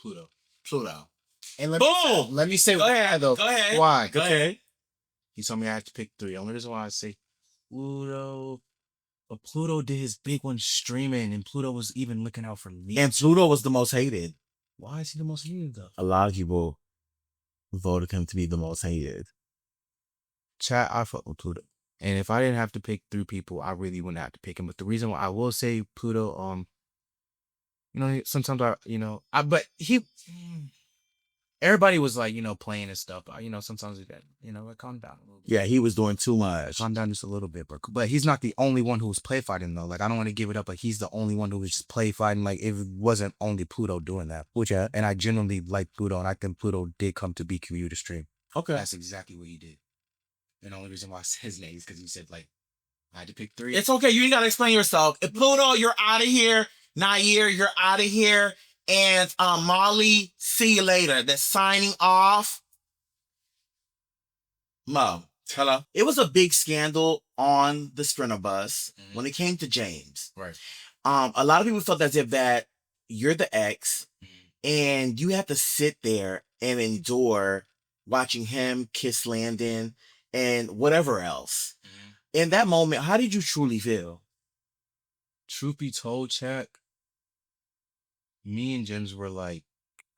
Pluto. And let me say Go ahead though. Go ahead. Why? Go ahead. He told me I had to pick 3. Only reason why I say Pluto. But Pluto did his big one streaming, and Pluto was even looking out for me. And Pluto was the most hated. Why is he the most hated though? A lot of people voted him to be the most hated. Chat, I fuck with Pluto. And if I didn't have to pick 3 people, I really wouldn't have to pick him. But the reason why I will say Pluto, you know, sometimes but everybody was like, you know, playing and stuff. You know, sometimes it got, you know, it calmed down a little bit. Yeah, he was doing too much. Calm down just a little bit, bro. But he's not the only one who was play fighting though. Like, I don't want to give it up, but he's the only one who was just play fighting. Like, it wasn't only Pluto doing that. Which, and I genuinely like Pluto, and I think Pluto did come to BQU to stream. Okay. That's exactly what he did. And the only reason why I said his name is because he said, like, I had to pick 3. It's okay. You ain't got to explain yourself. If Pluto, you're out of here. Nair, you're out of here. And Molly, see you later. That's signing off. Mo, hello. It was a big scandal on the Sprinter bus when it came to James. Right. A lot of people felt as if that you're the ex and you have to sit there and endure watching him kiss Landon and whatever else. In that moment, how did you truly feel? Truth be told, chat, me and James were like,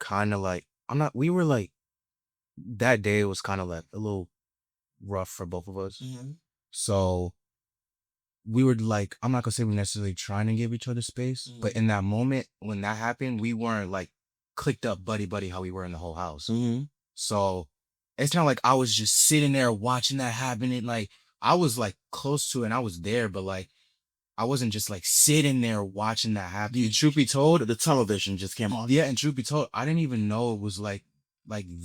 kind of like, we were like, that day was kind of like a little rough for both of us. So we were like, I'm not gonna say we're necessarily trying to give each other space, but in that moment when that happened, we weren't like clicked up buddy how we were in the whole house. So it's not like I was just sitting there watching that happen. And like, I was like close to it and I was there, but like, I wasn't just like sitting there watching that happen. Truth be told, the tunnel vision just came on. Yeah, and truth be told, I didn't even know it was like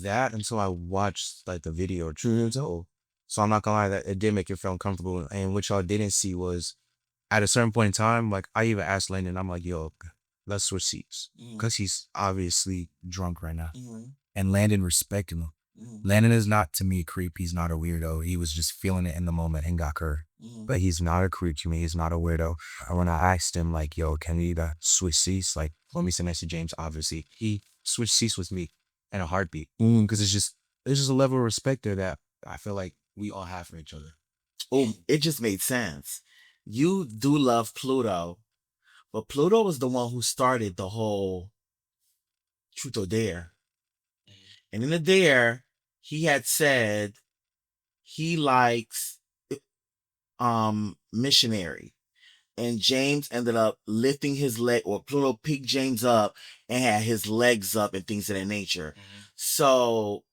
that until I watched like the video. Truth be told. So I'm not gonna lie, that it did make you feel uncomfortable. And what y'all didn't see was at a certain point in time, like I even asked Landon, I'm like, yo, let's switch seats. Because he's obviously drunk right now. And Landon respected him. Landon is not, to me, a creep. He's not a weirdo. He was just feeling it in the moment and got her. But he's not a creep to me. He's not a weirdo. When I asked him, like, yo, can we switch seats? Like, let me send that to James, obviously. He switched seats with me in a heartbeat. Because there's just a level of respect there that I feel like we all have for each other. Oh, it just made sense. You do love Pluto, but Pluto was the one who started the whole Truth or Dare. And in the Dare, he had said he likes missionary. And James ended up lifting his leg, or Pluto picked James up and had his legs up and things of that nature. So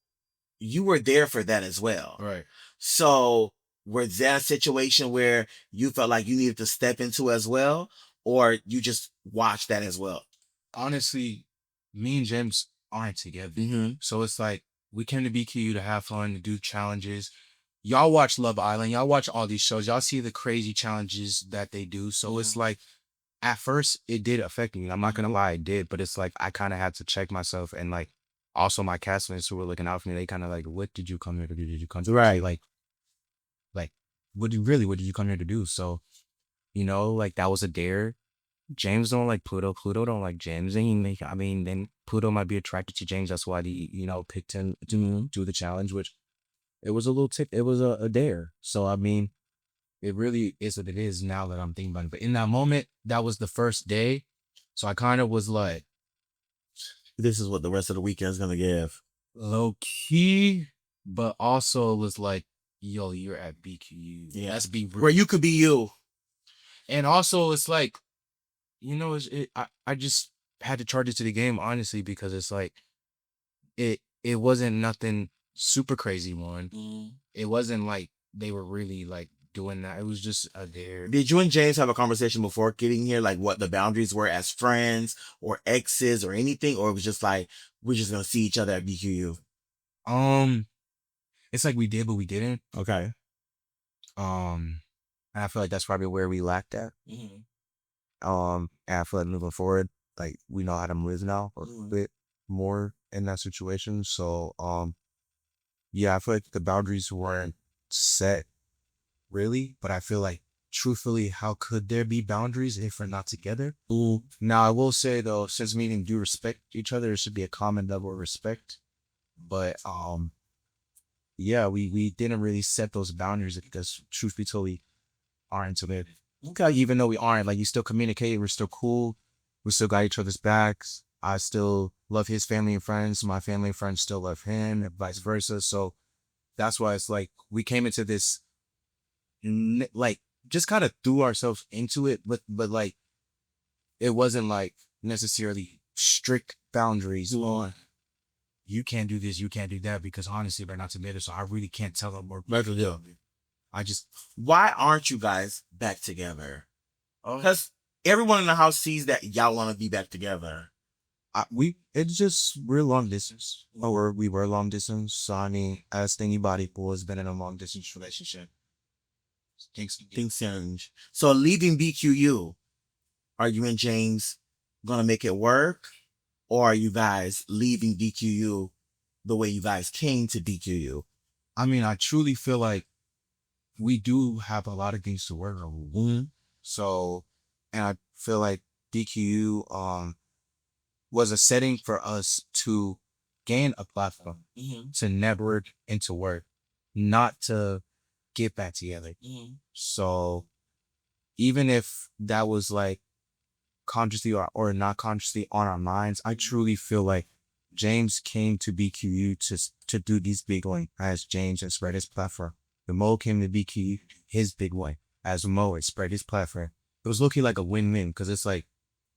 you were there for that as well. Right. So was that a situation where you felt like you needed to step into as well, or you just watched that as well? Honestly, me and James aren't together. So it's like, we came to BQU to have fun, to do challenges. Y'all watch Love Island. Y'all watch all these shows. Y'all see the crazy challenges that they do. So it's like, at first, it did affect me. I'm not going to lie, it did. But it's like, I kind of had to check myself. And like, also my castmates who were looking out for me, they kind of like, what did you come here to do? Did you come to Right. Like, what did you come here to do? So, like, that was a dare. James don't like Pluto. Pluto don't like James. And then Pluto might be attracted to James. That's why he, picked him to do the challenge, which it was a little it was a dare. So, it really is what it is now that I'm thinking about it. But in that moment, that was the first day. So I kind of was like, this is what the rest of the weekend's going to give. Low key, but also was like, yo, you're at BQU. Yeah. Let's be real. Where you could be you. And also, it's like, I just had to charge it to the game, honestly, because it's like, it wasn't nothing super crazy, one. It wasn't like they were really like doing that. It was just a dare. Did you and James have a conversation before getting here, like what the boundaries were as friends or exes or anything, or it was just like we're just gonna see each other at BQU? It's like we did, but we didn't. Okay. And I feel like that's probably where we lacked at. And I feel like moving forward, like, we know how to move now a bit more in that situation. So, yeah, I feel like the boundaries weren't set really, but I feel like, truthfully, how could there be boundaries if we're not together? Now, I will say though, since we do respect each other, there should be a common level of respect. But yeah, we didn't really set those boundaries because, truth be told, we aren't together. Okay, even though we aren't, like, you still communicate, we're still cool, we still got each other's backs. I still love his family and friends, my family and friends still love him, and vice versa. So that's why it's like we came into this, like, just kind of threw ourselves into it, but like, it wasn't like necessarily strict boundaries on, you can't do this, you can't do that, because honestly, we're not together, so I really can't tell them more. Why aren't you guys back together? Because everyone in the house sees that y'all want to be back together. We're long distance, or we were long distance. So I mean, as anybody who has been in a long distance relationship, things change. So leaving BQU, are you and James gonna make it work, or are you guys leaving BQU the way you guys came to BQU? I mean, I truly feel like we do have a lot of things to work on. So, and I feel like BQU was a setting for us to gain a platform, to network and to work, not to get back together. So even if that was like consciously or not consciously on our minds, I truly feel like James came to BQU to do these big way as James and spread his platform. The Mo came to BQU his big way as Mo and spread his platform. It was looking like a win-win, because it's like,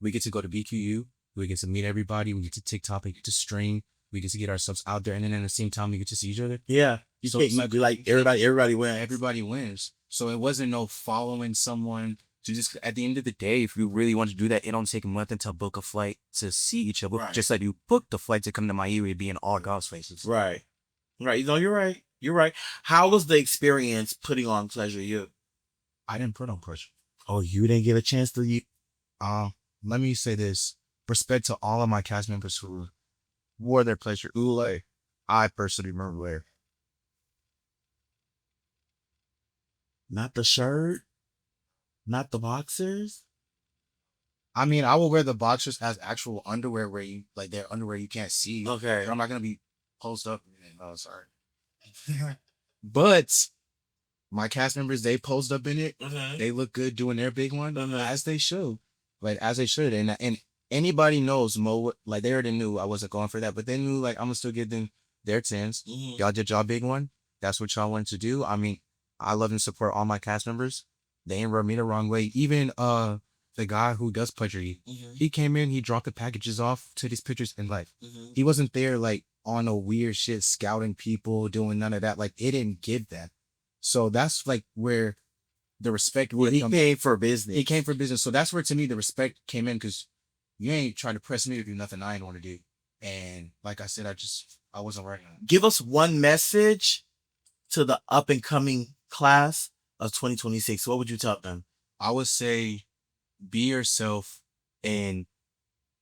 we get to go to BQU, we get to meet everybody, we get to TikTok, we get to stream, we get to get ourselves out there, and then at the same time we get to see each other. Yeah. So it's like everybody wins. Everybody wins. So it wasn't no following someone to just, at the end of the day, if you really want to do that, it don't take nothing to book a flight to see each other. Right. Just like you booked the flight to come to Miami to be in all God's faces. Right. Right. No, you're right. You're right. How was the experience putting on Pleasure You? I didn't put on pressure. Oh, you didn't get a chance to let me say this. Respect to all of my cast members who wore their Pleasure Ule. I personally remember wear. Not the shirt, not the boxers. I mean, I will wear the boxers as actual underwear where you like they're underwear you can't see. Okay. But I'm not gonna be posed up. Oh, sorry. But my cast members, they posed up in it. They look good doing their big one, as they should. Like as they should. And anybody knows Mo, like they already knew I wasn't going for that, but they knew like I'm gonna still give them their 10s. Y'all did y'all big one. That's what y'all wanted to do. I mean, I love and support all my cast members. They ain't rub me the wrong way. Even the guy who does putchery, he came in, he dropped the packages off to these pictures and like he wasn't there like on a weird shit scouting people, doing none of that. Like it didn't give that. So that's like where the respect he came for business. He came for business. So that's where to me the respect came in, because you ain't trying to press me to do nothing I ain't want to do. And like I said, I wasn't right. Give us one message to the up and coming class of 2026. What would you tell them? I would say be yourself and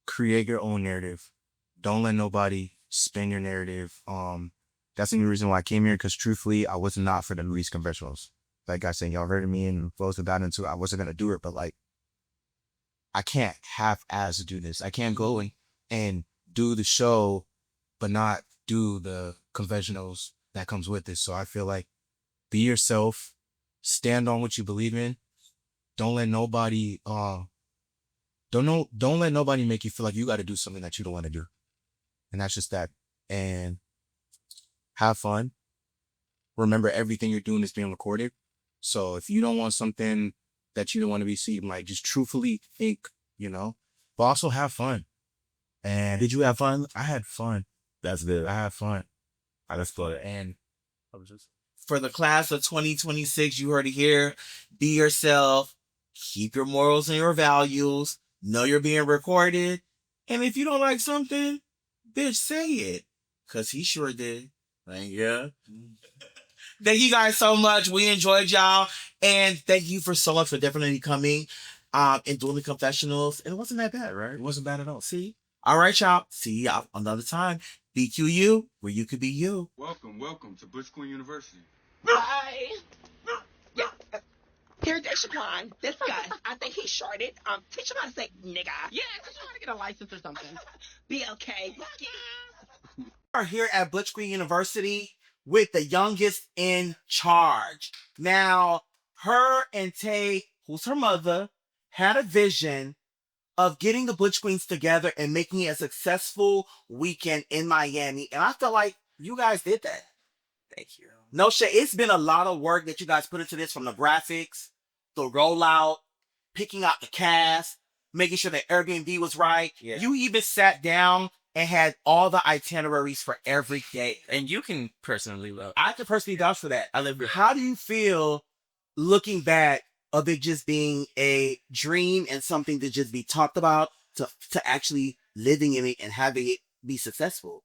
create your own narrative. Don't let nobody spin your narrative. That's the only reason why I came here, because truthfully, I was not for the Luis Confessionals. Like I said, y'all heard of me and flows about into it. I wasn't gonna do it, but like I can't half-ass do this. I can't go and do the show, but not do the confessionals that comes with it. So I feel like be yourself, stand on what you believe in. Don't let nobody don't let nobody make you feel like you got to do something that you don't want to do. And that's just that. And have fun. Remember, everything you're doing is being recorded. So if you don't want something that you don't want to be seen, like just truthfully think, but also have fun. And did you have fun? I had fun. That's good. I had fun. I just thought it. And I was just for the class of 2026, you heard it here. Be yourself. Keep your morals and your values. Know you're being recorded. And if you don't like something, bitch, say it. Because he sure did. Thank you. Thank you guys so much. We enjoyed y'all. And thank you so much for definitely coming and doing the confessionals. And it wasn't that bad, right? It wasn't bad at all. See? All right, y'all. See y'all another time. BQU, where you could be you. Welcome to Butch Queen University. Hi. Yeah. Here, there's Shaquan. This guy. I think he's shorted. Teach him how to say nigga. Yeah, teach him how to get a license or something. BLK. We are here at Butch Queen University with the youngest in charge. Now, her and Tay, who's her mother, had a vision of getting the Butch Queens together and making it a successful weekend in Miami. And I feel like you guys did that. Thank you. No shit. It's been a lot of work that you guys put into this, from the graphics, the rollout, picking out the cast, making sure the Airbnb was right. Yeah. You even sat down and had all the itineraries for every day. And you can personally love. I can personally vouch for that. I live here. How do you feel looking back of it just being a dream and something to just be talked about to actually living in it and having it be successful?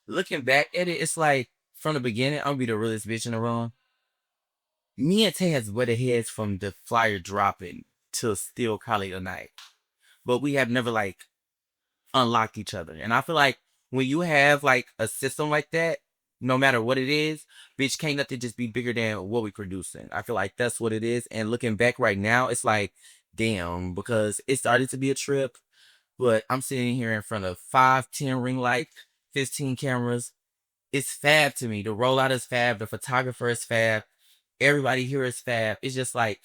Looking back at it, it's like from the beginning, I'm gonna be the realest bitch in the room. Me and Tay has butted heads from the flyer dropping till still Kali tonight. But we have never like unlocked each other. And I feel like when you have like a system like that, no matter what it is, bitch, can't nothing just be bigger than what we producing. I feel like that's what it is. And looking back right now, it's like, damn, because it started to be a trip. But I'm sitting here in front of 5, 10 ring light, 15 cameras. It's fab to me. The rollout is fab. The photographer is fab. Everybody here is fab. It's just like,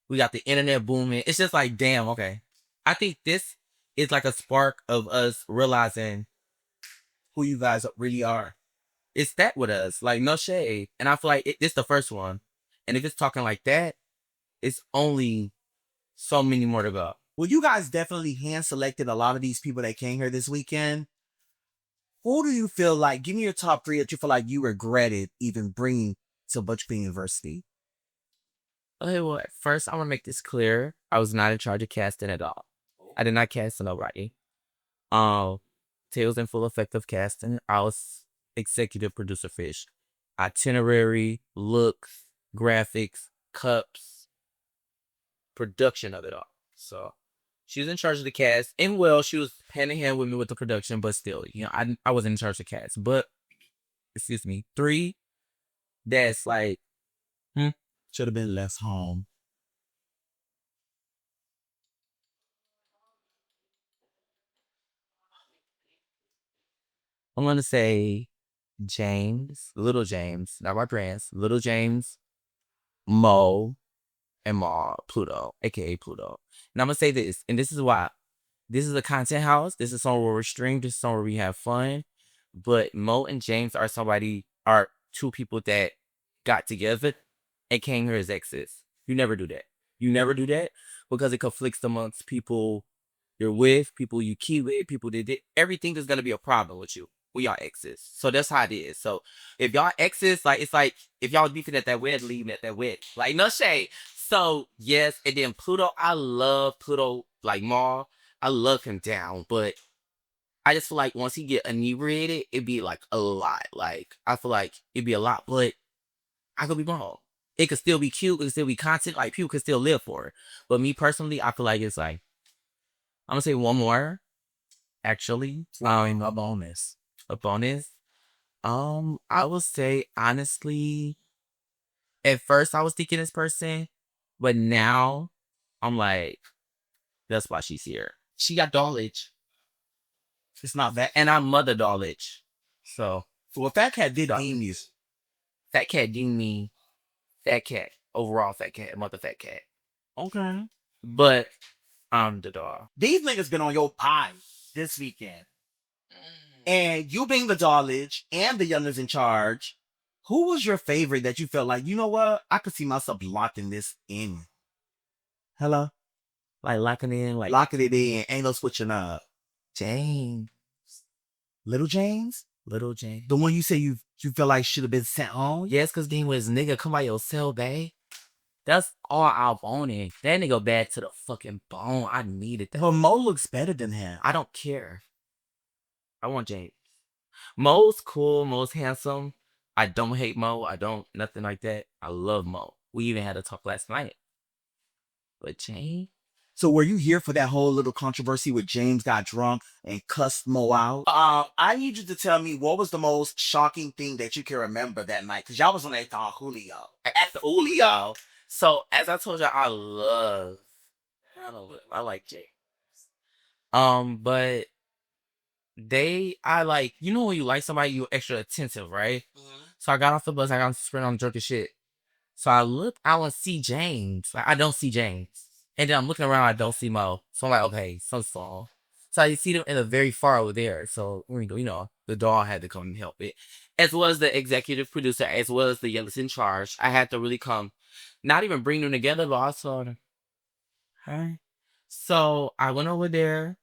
we got the internet booming. It's just like, damn, okay. I think this is like a spark of us realizing who you guys really are. It's that with us. Like, no shade. And I feel like this the first one. And if it's talking like that, it's only so many more to go. Well, you guys definitely hand-selected a lot of these people that came here this weekend. Who do you feel like, give me your top 3 that you feel like you regretted even bringing to Butch Queen University? Okay, well, at first, I want to make this clear. I was not in charge of casting at all. I did not cast nobody. Tay was in full effect of casting. I was executive producer fish. Itinerary, looks, graphics, cups, production of it all. So she was in charge of the cast. And well, she was hand in hand with me with the production, but still, I wasn't in charge of the cast. But excuse me, 3 that's like, Should have been less home. I'm gonna say James, Little James, not my parents, Little James, Mo, and Ma, Pluto, aka Pluto. And I'm gonna say this, and this is why. This is a content house. This is somewhere where we stream. This is somewhere we have fun. But Mo and James are 2 people that got together and came here as exes. You never do that. You never do that because it conflicts amongst people you're with, people you keep with, people that did everything. Is gonna be a problem with you. We are exes. So that's how it is. So if y'all exes, like it's like if y'all was beefing at that wedding, leaving at that wedding. Like no shade. So yes, and then Pluto, I love Pluto like Ma. I love him down, but I just feel like once he get inebriated, it'd be like a lot. Like I feel like it'd be a lot, but I could be wrong. It could still be cute, it could still be content, like people could still live for it. But me personally, I feel like it's like I'm gonna say one more. Actually, A bonus. a bonus. I would say honestly, at first I was thinking this person, but now I'm like, that's why she's here. She got Dollage. It's not that. And I'm Mother Dollage. So Well, Fat Cat did deem you. Fat Cat deemed me Fat Cat. Overall Fat Cat. Mother Fat Cat. Okay. But I'm the dog. These niggas been on your pie this weekend. And you being the Dollage and the youngest in charge, who was your favorite that you felt like, you know what? I could see myself locking this in. Hello? Like locking in, like Locking it in. Ain't no switching up. James. Little James? Little James. The one you say you feel like should have been sent home? Yes, cause then was nigga come by yourself, babe. That's all I wanted. That nigga bad to the fucking bone. I needed that. But Mo looks better than him. I don't care. I want James. Mo's cool. Mo's handsome. I don't hate Mo. I don't nothing like that. I love Mo. We even had a talk last night. But James. So were you here for that whole little controversy where James got drunk and cussed Mo out? I need you to tell me what was the most shocking thing that you can remember that night, because y'all was on that Julio. At the Julio. So as I told you, I like James. But I like, you know when you like somebody, you're extra attentive, right? Mm-hmm. So I got off the bus, I got sprint on drunk as shit. So I look, I want to see James. Like I don't see James. And then I'm looking around, I don't see Mo. So I'm like, okay, something's wrong. So I see them in a very far over there. So, you know, the dog had to come and help it. As well as the executive producer, as well as the youngest in charge. I had to really come, not even bring them together, but also, hi. So I went over there.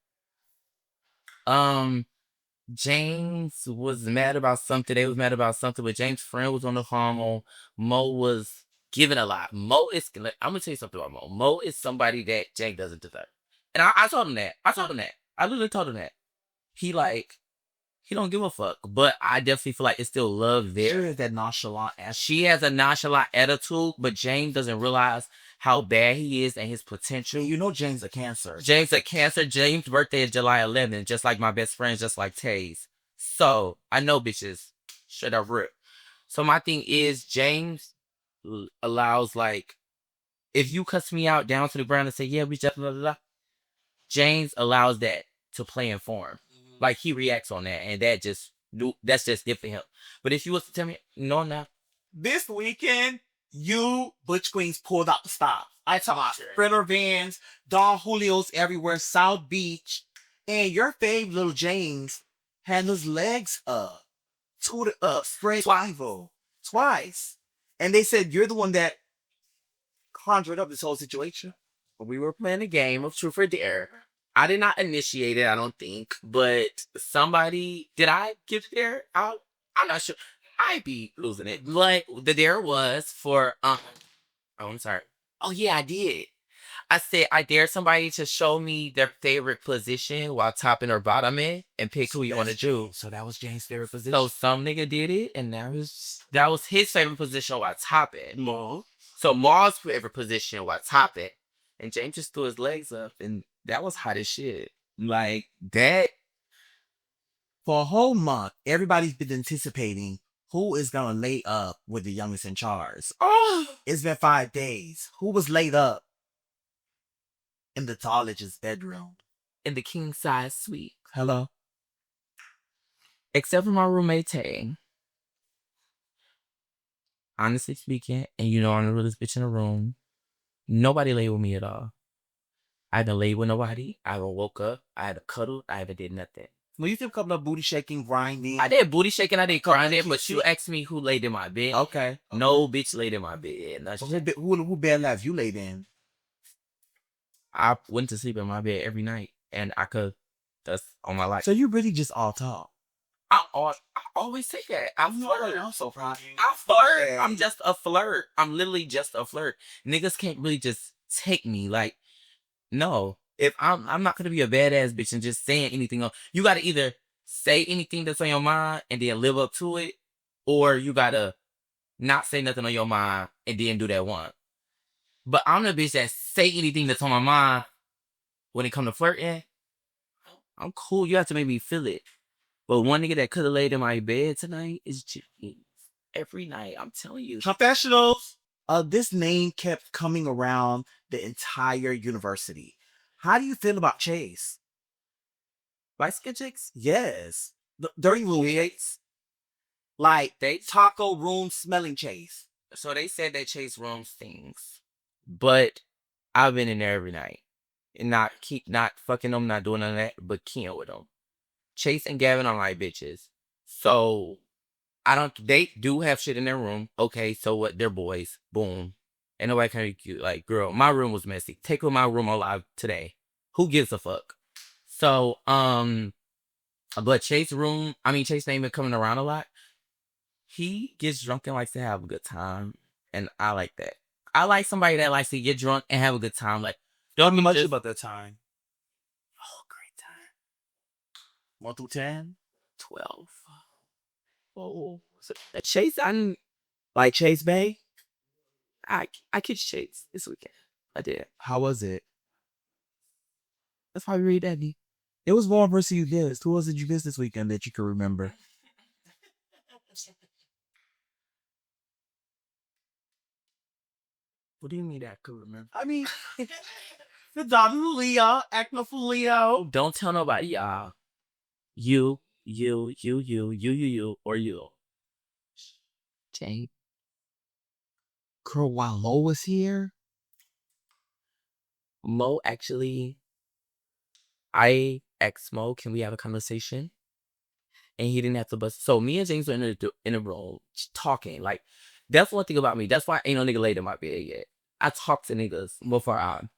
James was mad about something. They was mad about something, but James' friend was on the phone. Mo was giving a lot. Mo is, I'm gonna tell you something about Mo. Mo is somebody that James doesn't deserve. And I told him that. I literally told him that. He don't give a fuck. But I definitely feel like it's still love there. Sure is that nonchalant ass. She has a nonchalant attitude, but James doesn't realize how bad he is and his potential. You know James a Cancer. James a Cancer. James' birthday is July 11th, just like my best friend, just like Tay's. So, I know bitches. Straight up rip. So, my thing is, James allows, like, if you cuss me out down to the ground and say, yeah, we just blah, blah, blah, James allows that to play in form. Mm-hmm. Like, he reacts on that, and that's just it for him. But if you was to tell me, no. This weekend, you, Butch Queens, pulled out the stop. I talk about Sprinter Vans, Don Julio's everywhere, South Beach, and your fave Little James had his legs up, tooted up, straight twice. And they said you're the one that conjured up this whole situation. We were playing a game of truth or dare. I did not initiate it, I don't think, but somebody, did I give the dare? I'm not sure. I be losing it. But the dare was for, I'm sorry. Oh yeah, I did. I said I dare somebody to show me their favorite position while topping or bottoming and pick who you want to do. So that was James' favorite position. So some nigga did it, and that was his favorite position while topping. Mo. So Ma's favorite position while topping. And James just threw his legs up, and that was hot as shit. Like, that. For a whole month, everybody's been anticipating Who is gonna lay up with the youngest in charge? Oh, It's been 5 days. Who was laid up in the Dollage's bedroom? in the king size suite. Hello? Except for my roommate Tay. Honestly speaking, and you know I'm the realest bitch in the room. Nobody lay with me at all. I haven't laid with nobody. I haven't woke up. I haven't cuddled. I haven't did nothing. Well, you did a couple of booty shaking, grinding. I did booty shaking. I did grinding, but you asked me who laid in my bed. Okay. No bitch laid in my bed. No, Who bed left you laid in? I went to sleep in my bed every night, and I could. That's on my life. So you really just all talk. I always say that. I flirt. I'm so proud of you. I flirt. I'm just a flirt. I'm literally just a flirt. Niggas can't really just take me. Like, no. If I'm not gonna be a badass bitch and just saying anything else. You gotta either say anything that's on your mind and then live up to it, or you gotta not say nothing on your mind and then do that one. But I'm the bitch that say anything that's on my mind when it come to flirting. I'm cool. You have to make me feel it. But one nigga that could have laid in my bed tonight is James. Every night, I'm telling you. Confessionals. This name kept coming around the entire university. How do you feel about Chase? Light skin chicks? Yes. Dirty roommates. Like, they taco room smelling Chase. So they said that Chase room stinks. But I've been in there every night. And not fucking them, not doing none of that, but keying with them. Chase and Gavin are my bitches. So they do have shit in their room. Okay, so what? They're boys. Boom. And nobody can be cute. Like, girl, my room was messy. Take my room alive today. Who gives a fuck? So, but Chase name been coming around a lot. He gets drunk and likes to have a good time. And I like that. I like somebody that likes to get drunk and have a good time. Like, don't be much about that time. Oh, great time. 1 through 10? 12. Oh, so Chase, like Chase Bay? I kissed Chase this weekend. I did. How was it? That's probably really daddy. It was one person you missed. Who else did you miss this weekend that you can remember? What do you mean that I could remember? I mean, the Don Julio, acting for Leo. Don't tell nobody, y'all. You, or you. Jane. Girl, while Lo was here? Mo, actually, I asked Mo, can we have a conversation? And he didn't have to bust. So me and James were in a room talking. Like, that's one thing about me. That's why ain't no nigga laid in my bed yet. I talk to niggas before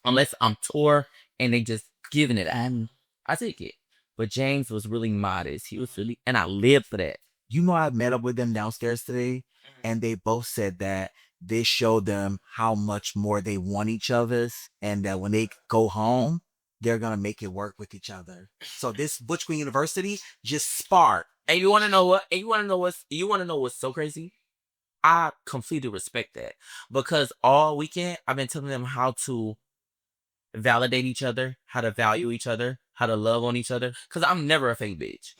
unless I'm tour and they just giving it. I take it. But James was really modest. He was really, and I lived for that. You know, I met up with them downstairs today, and they both said that this showed them how much more they want each other's, and that when they go home, they're gonna make it work with each other. So this Butch Queen University just sparked. And you wanna know what? You wanna know what's so crazy? I completely respect that. Because all weekend I've been telling them how to validate each other, how to value each other, how to love on each other. Cause I'm never a fake bitch.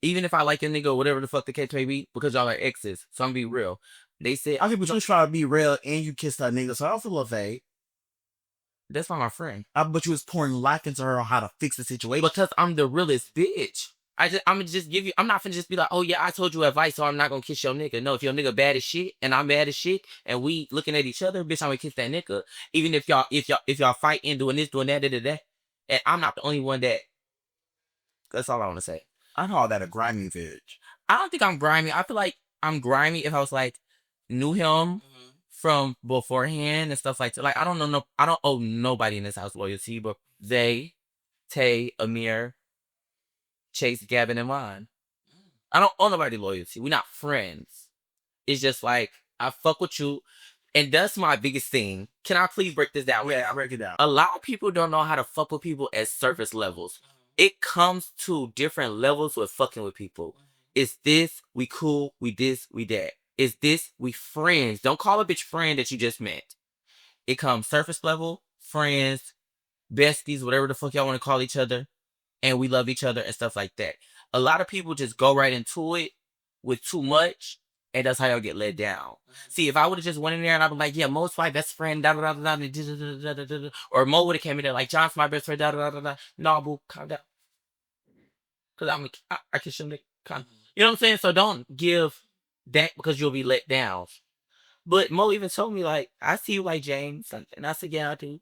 Even if I like a nigga or whatever the fuck the case may be, because y'all are exes. So I'm gonna be real. They said I think we just trying to be real and you kissed that nigga, so I don't feel a fake. That's not my friend. But you was pouring life into her on how to fix the situation. Because I'm the realest bitch. I'm gonna just give you. I'm not finna just be like, oh yeah, I told you advice, so I'm not gonna kiss your nigga. No, if your nigga bad as shit and I'm bad as shit, and we looking at each other, bitch, I'm gonna kiss that nigga. Even if y'all fighting, doing this, doing that, and I'm not the only one that. That's all I want to say. I call that a grimy bitch. I don't think I'm grimy. I feel like I'm grimy if I was like knew him from beforehand and stuff like that. Like I don't owe nobody in this house loyalty, but they, Tay, Amir, Chase, Gavin, and Ron. I don't owe nobody loyalty. We're not friends. It's just like I fuck with you, and that's my biggest thing. Can I please break this down? Yeah, I'll break it down. A lot of people don't know how to fuck with people at surface levels. It comes to different levels with fucking with people. It's this, we cool, we this, we that. It's this, we friends. Don't call a bitch friend that you just met. It comes surface level, friends, besties, whatever the fuck y'all want to call each other. And we love each other and stuff like that. A lot of people just go right into it with too much, and that's how y'all get let down. See, if I would have just went in there and I'd be like, yeah, Mo's my best friend, da da da da da da da, or Mo would have came in there like, John's my best friend, da da da da. No, boo, calm down. Cause I kiss him. You know what I'm saying? So don't give that because you'll be let down. But Mo even told me like, I see you like James, and I said, yeah, I do.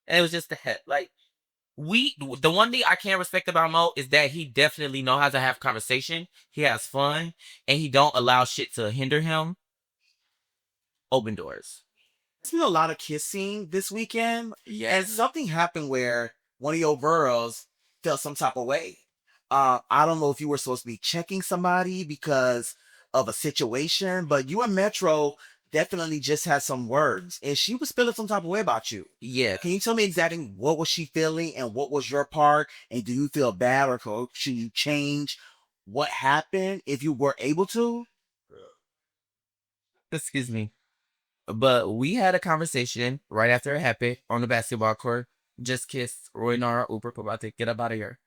And it was just that like the one thing I can't respect about Mo is that he definitely know how to have conversation. He has fun, and he don't allow shit to hinder him. Open doors. There's been a lot of kissing this weekend. Yeah. And something happened where one of your girls felt some type of way. I don't know if you were supposed to be checking somebody because of a situation, but you and Metro definitely just had some words, and she was feeling some type of way about you. Yeah. Can you tell me exactly what was she feeling and what was your part? And do you feel bad or should you change what happened if you were able to? Excuse me. But we had a conversation right after it happened on the basketball court. Just kissed Roy Nara Uber about to get up out of here.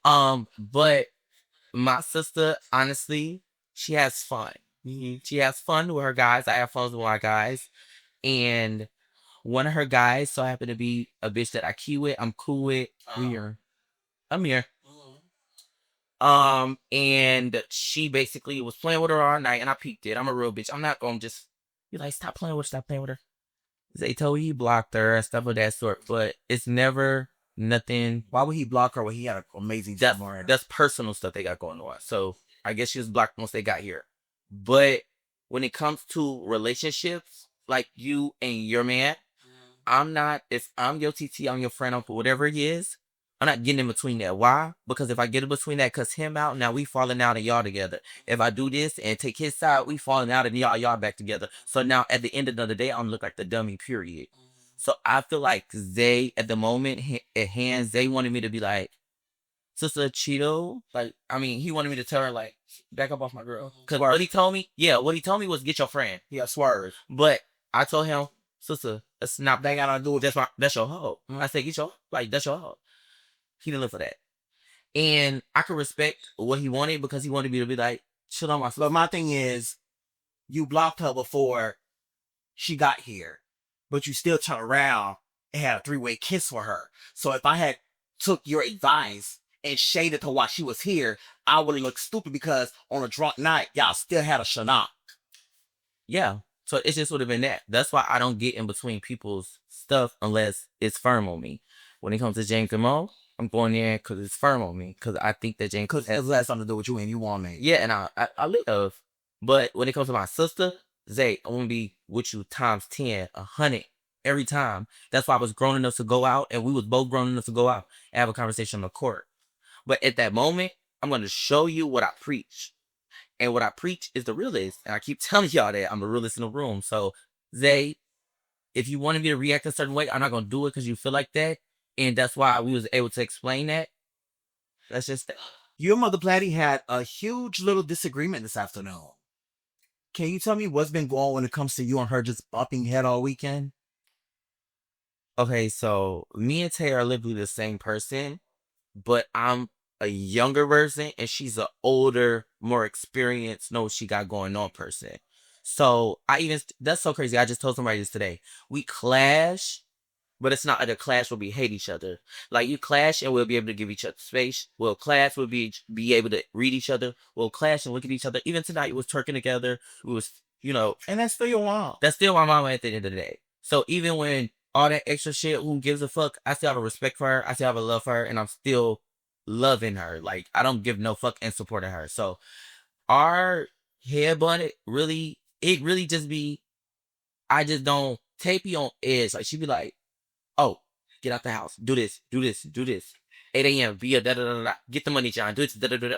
But my sister, honestly, she has fun. She has fun with her guys. I have fun with my guys. And one of her guys so happened to be a bitch that I key with. I'm cool with. Amir. And she basically was playing with her all night, and I peeked it. I'm a real bitch. I'm not gonna just be like, stop playing with her. They told he blocked her and stuff of that sort, but it's never nothing. Why would he block her when he had an amazing time on her? That's personal stuff they got going on. So I guess she was blocked once they got here. But when it comes to relationships, like you and your man, I'm not, if I'm your TT, I'm your friend, uncle, whatever it is, I'm not getting in between that. Why? Because if I get in between that, cuss him out, now we falling out and y'all together. If I do this and take his side, we falling out and y'all back together. So now at the end of the day, I'm look like the dummy, period. So I feel like Zay, at the moment at hand, Zay wanted me to be like, Sister Cheeto, like, I mean, he wanted me to tell her, like, back up off my girl. Because what he told me was get your friend. Yeah, swerve. But I told him, Sister, that's not, that got nothing to do with, that's your hoe. I said, that's your hoe. He didn't live for that. And I could respect what he wanted because he wanted me to be like, chill on my sister. But my thing is, you blocked her before she got here, but you still turned around and had a three-way kiss for her. So if I had took your advice and shaded her while she was here, I would have looked stupid because on a drunk night, y'all still had a shanok. Yeah. So it just would have been that. That's why I don't get in between people's stuff unless it's firm on me. When it comes to James and Mo, I'm going there because it's firm on me. Because I think that James... Because it has something to do with you and you want me. Yeah, and I live. But when it comes to my sister, Zay, I want to be with you times 10, 100, every time. That's why I was grown enough to go out, and we was both grown enough to go out and have a conversation on the court. But at that moment, I'm going to show you what I preach. And what I preach is the realist. And I keep telling y'all that I'm the realist in the room. So, Zay, if you wanted me to react a certain way, I'm not going to do it because you feel like that. And that's why we was able to explain that. That's just that. You and Mother Platty had a huge little disagreement this afternoon. Can you tell me what's been going on when it comes to you and her just bumping head all weekend? Okay, so me and Tay are literally the same person, but I'm a younger version and she's an older, more experienced, know what she got going on person. So that's so crazy. I just told somebody this today. We clash, but it's not like a clash where we hate each other. Like, you clash and we'll be able to give each other space. We'll clash, we'll be able to read each other. We'll clash and look at each other. Even tonight, we was twerking together. We was, And that's still your mom. That's still my mama at the end of the day. So even when all that extra shit, who gives a fuck, I still have a respect for her. I still have a love for her. And I'm still loving her. Like, I don't give no fuck and supporting her. So our headbutt, it really just be, I just don't tape you on edge. Like, she be like, oh, get out the house. Do this. 8 a.m. Be a da-da-da-da. Get the money, John. Do it. Da-da-da-da.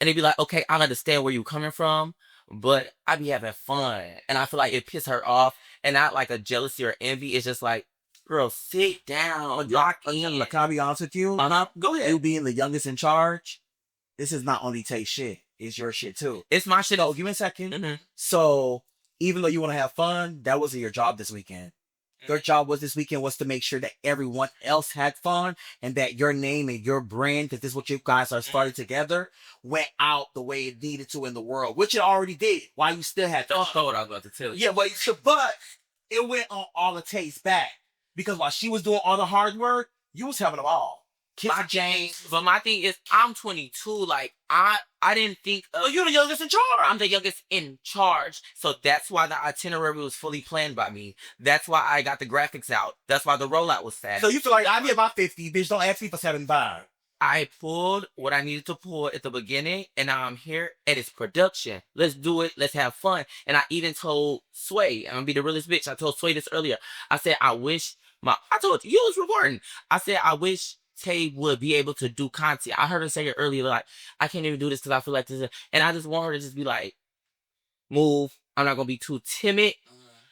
And they be like, okay, I understand where you coming from, but I be having fun. And I feel like it pissed her off. And not like a jealousy or envy. It's just like, girl, sit down. Lock in. Can I be honest with you? Go ahead. You being the youngest in charge, this is not only Tay shit. It's your shit too. It's my shit. Oh, give me a second. So, even though you want to have fun, that wasn't your job this weekend. Your job was this weekend was to make sure that everyone else had fun and that your name and your brand, that this is what you guys are starting together, went out the way it needed to in the world, which it already did. Why you still had Don't fun. know what I was about to tell you. Yeah, but it went on all the takes back because while she was doing all the hard work, you was having them all. Kissing James. But my thing is, I'm 22. Like, I didn't think. Oh, you're the youngest in charge. I'm the youngest in charge. So that's why the itinerary was fully planned by me. That's why I got the graphics out. That's why the rollout was fast. So you feel like I be about 50, bitch. Don't ask me for 75. I pulled what I needed to pull at the beginning, and now I'm here, and it's production. Let's do it. Let's have fun. And I even told Sway, I'm gonna be the realest bitch. I told Sway this earlier. I said, I told you was recording. I said, I wish Tay would be able to do content. I heard her say it earlier, like, I can't even do this because I feel like this. And I just want her to just be like, move. I'm not going to be too timid.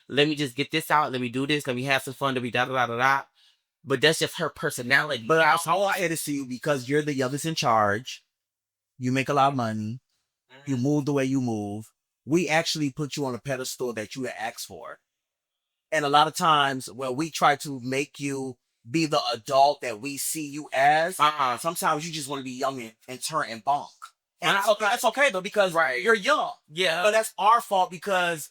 Let me just get this out. Let me do this. Let me have some fun. Let me da da da da da. But that's just her personality. But that's how I edit to you because you're the youngest in charge. You make a lot of money. You move the way you move. We actually put you on a pedestal that you had asked for. And a lot of times when we try to make you be the adult that we see you as, sometimes you just want to be young and turn and bonk. And that's okay though because you're young. Yeah. But that's our fault because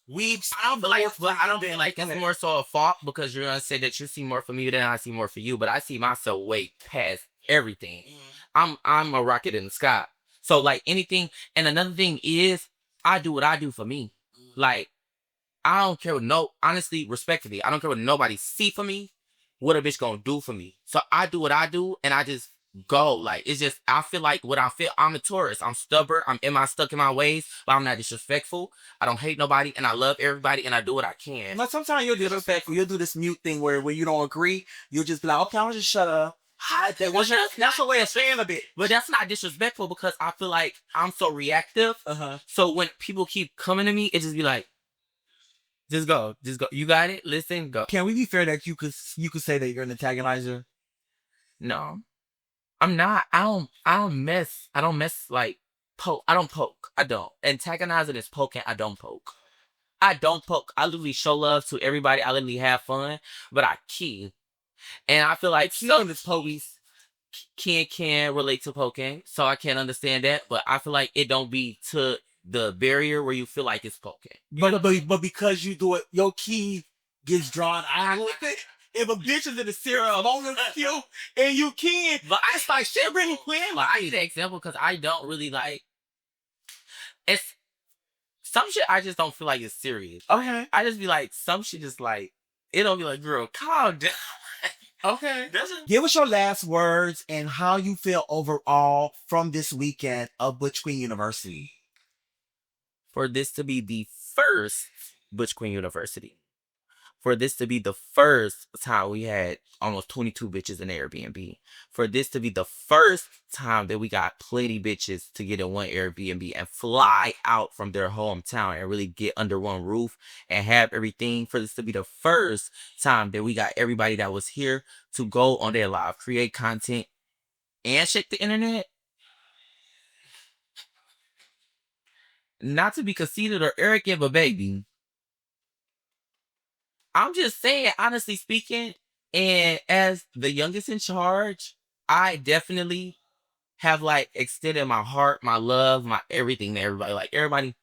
I don't feel like it's more so a fault because you're gonna say that you see more from me than I see more for you, but I see myself way past everything. I'm a rocket in the sky. So like anything, and another thing is I do what I do for me. Like I don't care what honestly, respectfully, I don't care what nobody see for me, what a bitch gonna do for me. So I do what I do and I just go. Like it's just I feel like what I feel. I'm a tourist. I'm stubborn. I'm stuck in my ways, but I'm not disrespectful. I don't hate nobody and I love everybody and I do what I can. But sometimes you'll do disrespectful. You'll do this mute thing where when you don't agree, you'll just be like, okay, I'll just shut up. That's the way of saying a bit. But that's not disrespectful because I feel like I'm so reactive. So when people keep coming to me, it just be like, just go. You got it? Listen, go. Can we be fair that you could say that you're an antagonizer? No. I'm not. I don't mess like poke. I don't poke. I don't. Antagonizing is poking. I don't poke. I literally show love to everybody. I literally have fun, but I key. And I feel like some of the police can relate to poking, so I can't understand that. But I feel like it don't be to the barrier where you feel like it's poking. But because you do it, your key gets drawn out with it. If a bitch is in the serum along with you and you can, but it's like shit really quick. Like I use the example because I don't really like it's some shit I just don't feel like it's serious. Okay. I just be like some shit just like it don't be like girl calm down. Okay. Give us your last words and how you feel overall from this weekend of Butch Queen University. For this to be the first Butch Queen University. For this to be the first time we had almost 22 bitches in Airbnb. For this to be the first time that we got plenty bitches to get in one Airbnb and fly out from their hometown and really get under one roof and have everything. For this to be the first time that we got everybody that was here to go on their live, create content, and shake the internet. Not to be conceited or arrogant, but baby, I'm just saying, honestly speaking, and as the youngest in charge, I definitely have like extended my heart, my love, my everything to everybody. Like everybody,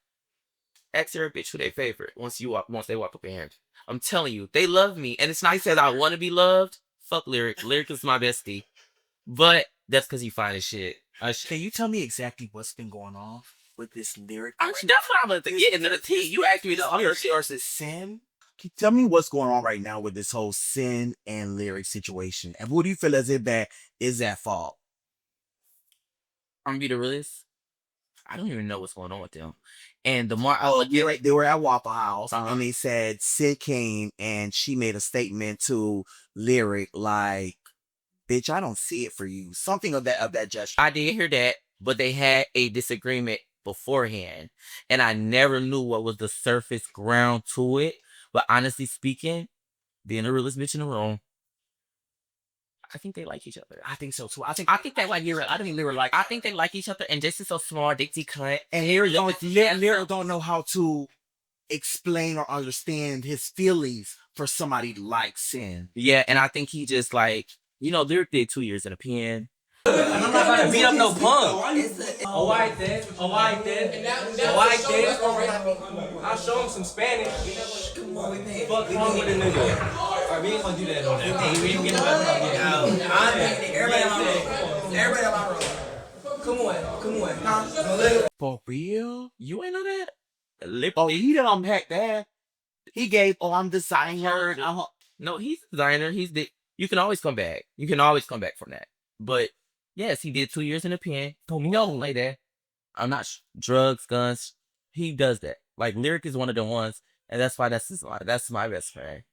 ask every bitch who they favorite once they walk up in here. I'm telling you, they love me, and it's nice that I want to be loved. Fuck Lyric. Lyric is my bestie, but that's because he fine as shit. Can you tell me exactly what's been going on with this Lyric? That's what I'm gonna get into the tea. You asked me the other shit. Or is it Sin? Can you tell me what's going on right now with this whole Sin and Lyric situation? And what do you feel as if that is at fault? I'm gonna be the realest. I don't even know what's going on with them. And the more they were at Waffle House and they said Sid came and she made a statement to Lyric like, bitch, I don't see it for you. Something of that gesture. I did hear that, but they had a disagreement beforehand. And I never knew what was the surface ground to it. But honestly speaking, being the realest bitch in the room, I think they like each other. I think so too. I think they like Lyric. I think they like each other, and Jason's so small, Dixie cunt. And Lyric don't know how to explain or understand his feelings for somebody like Sin. Yeah, and I think he just like, Lyric did 2 years in a pen. I'm not about to beat up no punk. Oh, I did. I'll show him some Spanish. Fuck wrong with a nigga. Alright, we ain't gonna do that on that. Hey, we ain't getting about that. Everybody on my road. Come on. For real? You ain't know that? Oh, he didn't unpack that. He gave, I'm designer. No, he's a designer. You can always come back. You can always come back from that. But yes, he did 2 years in the pen. Told me no like that. I'm not drugs, guns. He does that. Like Lyric is one of the ones, and that's why that's my best friend.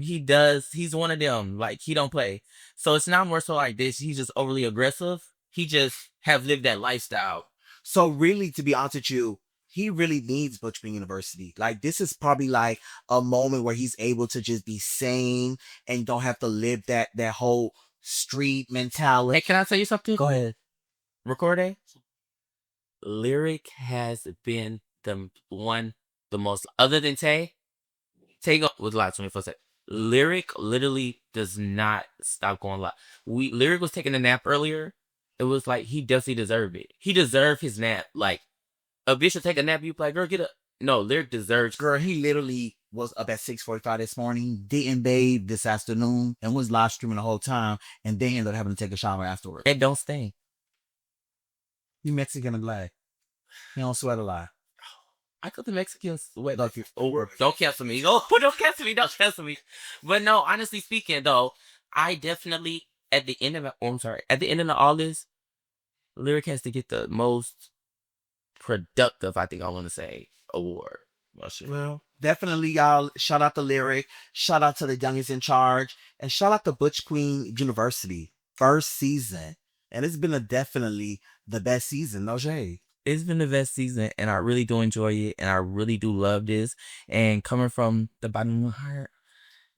He's one of them. Like he don't play. So it's not more so like this. He's just overly aggressive. He just have lived that lifestyle. So really, to be honest with you, he really needs Butch Queen University. Like this is probably like a moment where he's able to just be sane and don't have to live that whole street mentality. Hey, can I tell you something? Go ahead. Recording. Lyric has been the most, other than Tay was live 24/7. Lyric literally does not stop going live. Lyric was taking a nap earlier. It was like he definitely deserved it. He deserved his nap. Like a bitch should take a nap. You play, girl, get up. No, Lyric deserves. Girl, he literally was up at 6:45 this morning, didn't bathe this afternoon, and was live streaming the whole time, and then ended up having to take a shower afterwards. And don't stink. You Mexican or black? You don't sweat a lot. I thought the Mexicans sweat like you're over. Don't cancel me. Don't cancel me. Don't cancel me. But no, honestly speaking, though, I definitely at the end of all this, Lyric has to get the most productive, I think I want to say, award. Well, definitely, y'all. Shout out to Lyric. Shout out to the youngest in charge, and shout out to Butch Queen University. First season, and it's been definitely the best season. No shade. It's been the best season, and I really do enjoy it, and I really do love this. And coming from the bottom of my heart,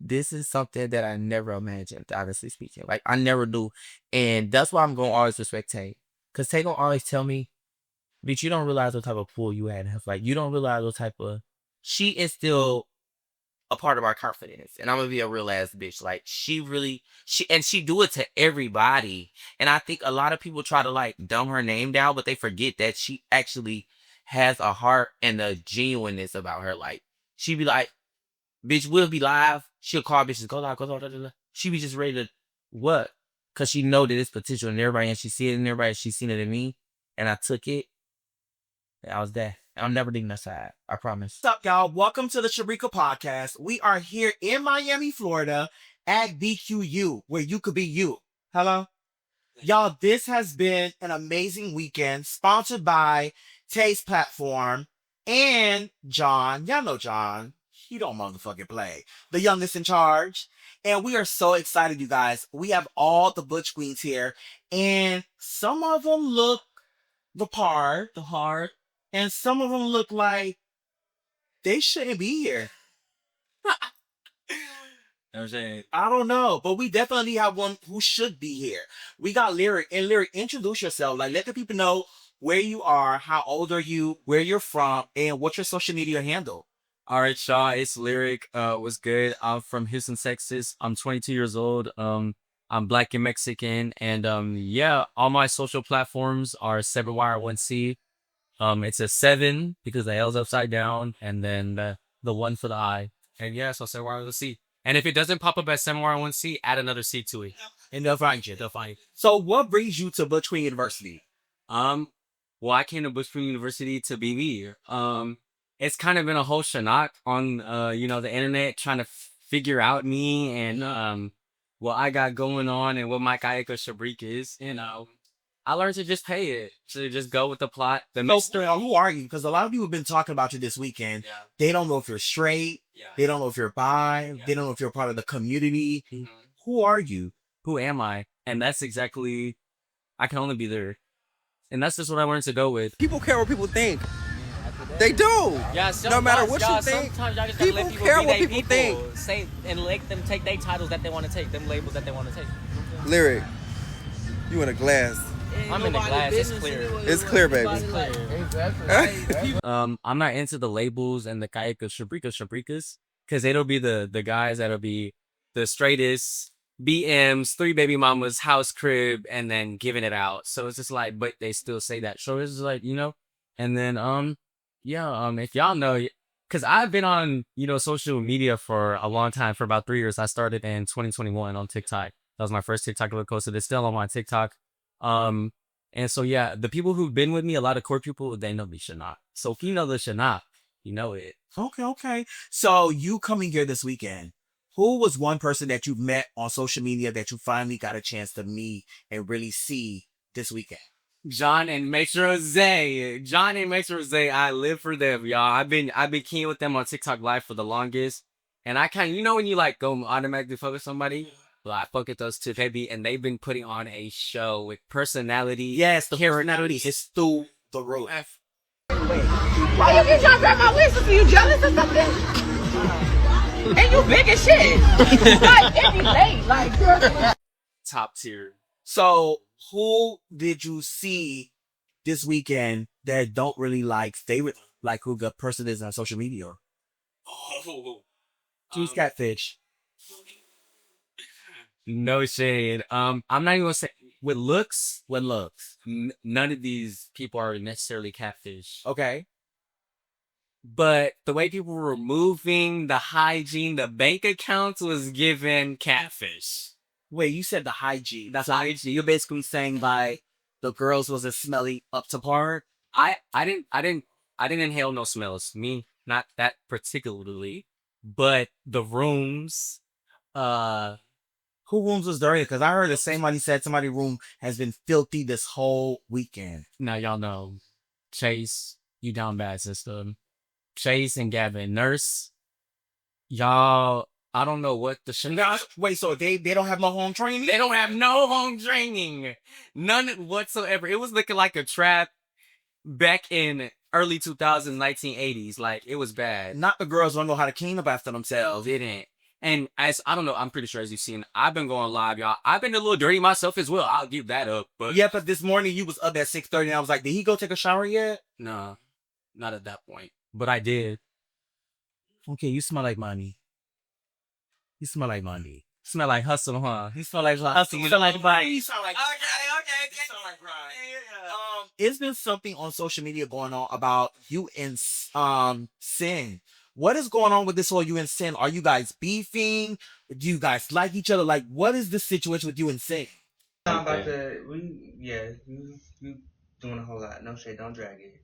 this is something that I never imagined, honestly speaking. Like, I never do. And that's why I'm going to always respect Tay. Because Tay going to always tell me, bitch, you don't realize what type of pool you had. Like, you don't realize what type of... She is still a part of our confidence. And I'm going to be a real ass bitch. Like, she do it to everybody. And I think a lot of people try to, like, dumb her name down, but they forget that she actually has a heart and a genuineness about her. Like, she be like, bitch, we'll be live. She'll call bitches, go live. She be just ready to, what? Because she know that it's potential in everybody, and she see it in everybody. She seen it in me, and I took it. And I was there. I'm never leaving that side. I promise. What's up, y'all? Welcome to the Shabrikas podcast. We are here in Miami, Florida at BQU, where you could be you. Hello? Y'all, this has been an amazing weekend sponsored by Taste Platform and John. Y'all know John. He don't motherfucking play. The youngest in charge. And we are so excited, you guys. We have all the Butch Queens here. And some of them look the part, and some of them look like they shouldn't be here. You know what I'm saying? I don't know, but we definitely have one who should be here. We got Lyric. And Lyric, introduce yourself. Like, let the people know where you are, how old are you, where you're from, and what's your social media handle. All right, Shaw, it's Lyric. What's good? I'm from Houston, Texas. I'm 22 years old. I'm Black and Mexican. And yeah, all my social platforms are 7wire1c. It's a 7 because the L's upside down, and then the 1 for the I. And yeah, so 7wire1c. And if it doesn't pop up as 7wire1c, add another C to it. And they'll find you. So what brings you to Butch Queen University? Well, I came to Butch Queen University to be me. It's kind of been a whole shanak on, the internet, trying to figure out me and what I got going on and what my Kayaka Shabrikas is. And I learned to just pay it, to just go with the plot. Who are you? Because a lot of people have been talking about you this weekend. Yeah. They don't know if you're straight. Yeah. They don't know if you're bi. Yeah. They don't know if you're part of the community. Mm-hmm. Who are you? Who am I? And that's exactly, I can only be there. And that's just what I learned to go with. People care what people think. They do. Yeah, no matter what you think, sometimes y'all just people let people care be what they people think. Say and let them take their titles that they want to take, them labels that they want to take. Lyric, you in a glass. I'm in the glass. It's clear. It's clear, baby. I'm not into the labels and the kayaka shabrikas, because it'll be the guys that'll be the straightest BMs, 3 baby mamas, house crib, and then giving it out. So it's just like, but they still say that. So it's just like, and then if y'all know, because I've been on social media for a long time, for about 3 years. I started in 2021 on TikTok. That was my first TikTok I posted. It's still on my TikTok. And so, yeah, the people who've been with me, a lot of core people, they know me Shana. So if you know the Shana, you know it. Okay. So you coming here this weekend, who was one person that you met on social media that you finally got a chance to meet and really see this weekend? John and Maestro Jose. I live for them, y'all. I've been keen with them on TikTok Live for the longest. And I kind of, when you like go automatically fuck with somebody, well, I fuck with those two, baby, and they've been putting on a show with personality. Yes, the personality is through the roof. Why you keep trying to grab my whistle? You jealous or something? And you big as shit. Like, it be late. Like, girl. Top tier. So who did you see this weekend that don't really stay with, who the person is on social media? Who's catfish? No shade. I'm not even gonna say with looks. None of these people are necessarily catfish. Okay. But the way people were moving, the hygiene, the bank accounts was given catfish. Wait, you said the hygiene. That's So hygiene. you're basically saying the girls wasn't smelly up to par? I didn't inhale no smells. Me, not that particularly. But the rooms, Who rooms was dirty? Because I heard the same money said somebody's room has been filthy this whole weekend. now y'all know Chase, you down bad system. Chase and Gavin, nurse, y'all, I don't know what the Wait, so they don't have no home training? They don't have no home training. None whatsoever. It was looking like a trap back in early 2000s, 1980s. Like, it was bad. Not the girls don't know how to clean up after themselves. Didn't. And I don't know, I'm pretty sure as you've seen, I've been going live, y'all. I've been a little dirty myself as well. I'll give that up. But Yeah, but this morning you was up at 6:30 and I was like, did he go take a shower yet? no, not at that point. But I did. Okay, you smell like money. You smell like money. Smell like hustle, huh? You smell like hustle. You smell like money. You sound like You sound like grind. It's been something on social media going on about you and Sin. What is going on with this whole you and Sin? Are you guys beefing? Do you guys like each other? Like, what is the situation with you and Sin? I'm about to, you doing a whole lot. No shade, don't drag it.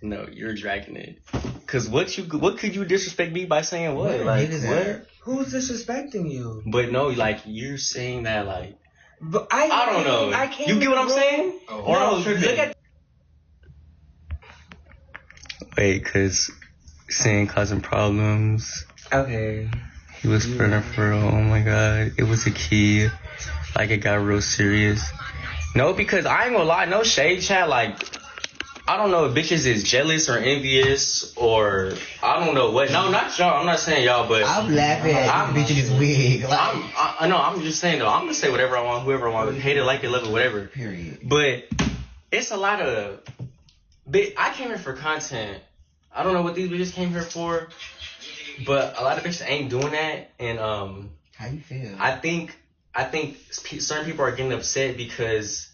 No, you're dragging it. Cause what could you disrespect me by saying what? Like what? Who's disrespecting you? But no, like you're saying that like. But I don't know. I can't. You get what I'm saying? Or I'm tripping. Look at. Wait, cause Sin causing problems. Okay. He was for real. Oh my god, it was a key. Like it got real serious. No, because I ain't gonna lie. No shade, chat. Like. I don't know if bitches is jealous or envious or I don't know what. No, not y'all. I'm not saying y'all, but I'm laughing at bitches wig. I'm just saying though. I'm gonna say whatever I want, whoever I want, hate it, like it, love it, whatever. Period. But it's a lot of. I came here for content. I don't know what these bitches came here for, but a lot of bitches ain't doing that. And how you feel? I think certain people are getting upset because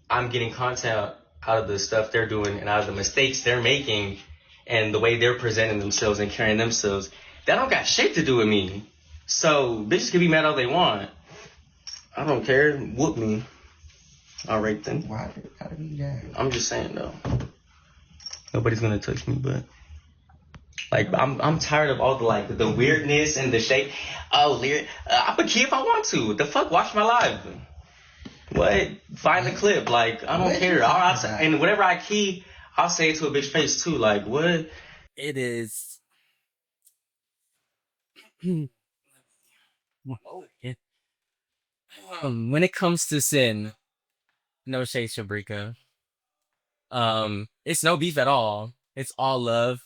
I'm getting content out of the stuff they're doing and out of the mistakes they're making and the way they're presenting themselves and carrying themselves. That don't got shit to do with me. So bitches can be mad all they want. I don't care. Whoop me. All right then. Why gotta be that? I'm just saying though. Nobody's gonna touch me, but like I'm tired of all the the weirdness and the shade. Oh, I'm a key if I want to. The fuck, watch my live. What? Find the clip. Like, I don't care. And whenever I key, I'll say it to a bitch face too. Like, what? It is. When it comes to Sin, no shade, Shabrika. It's no beef at all. It's all love.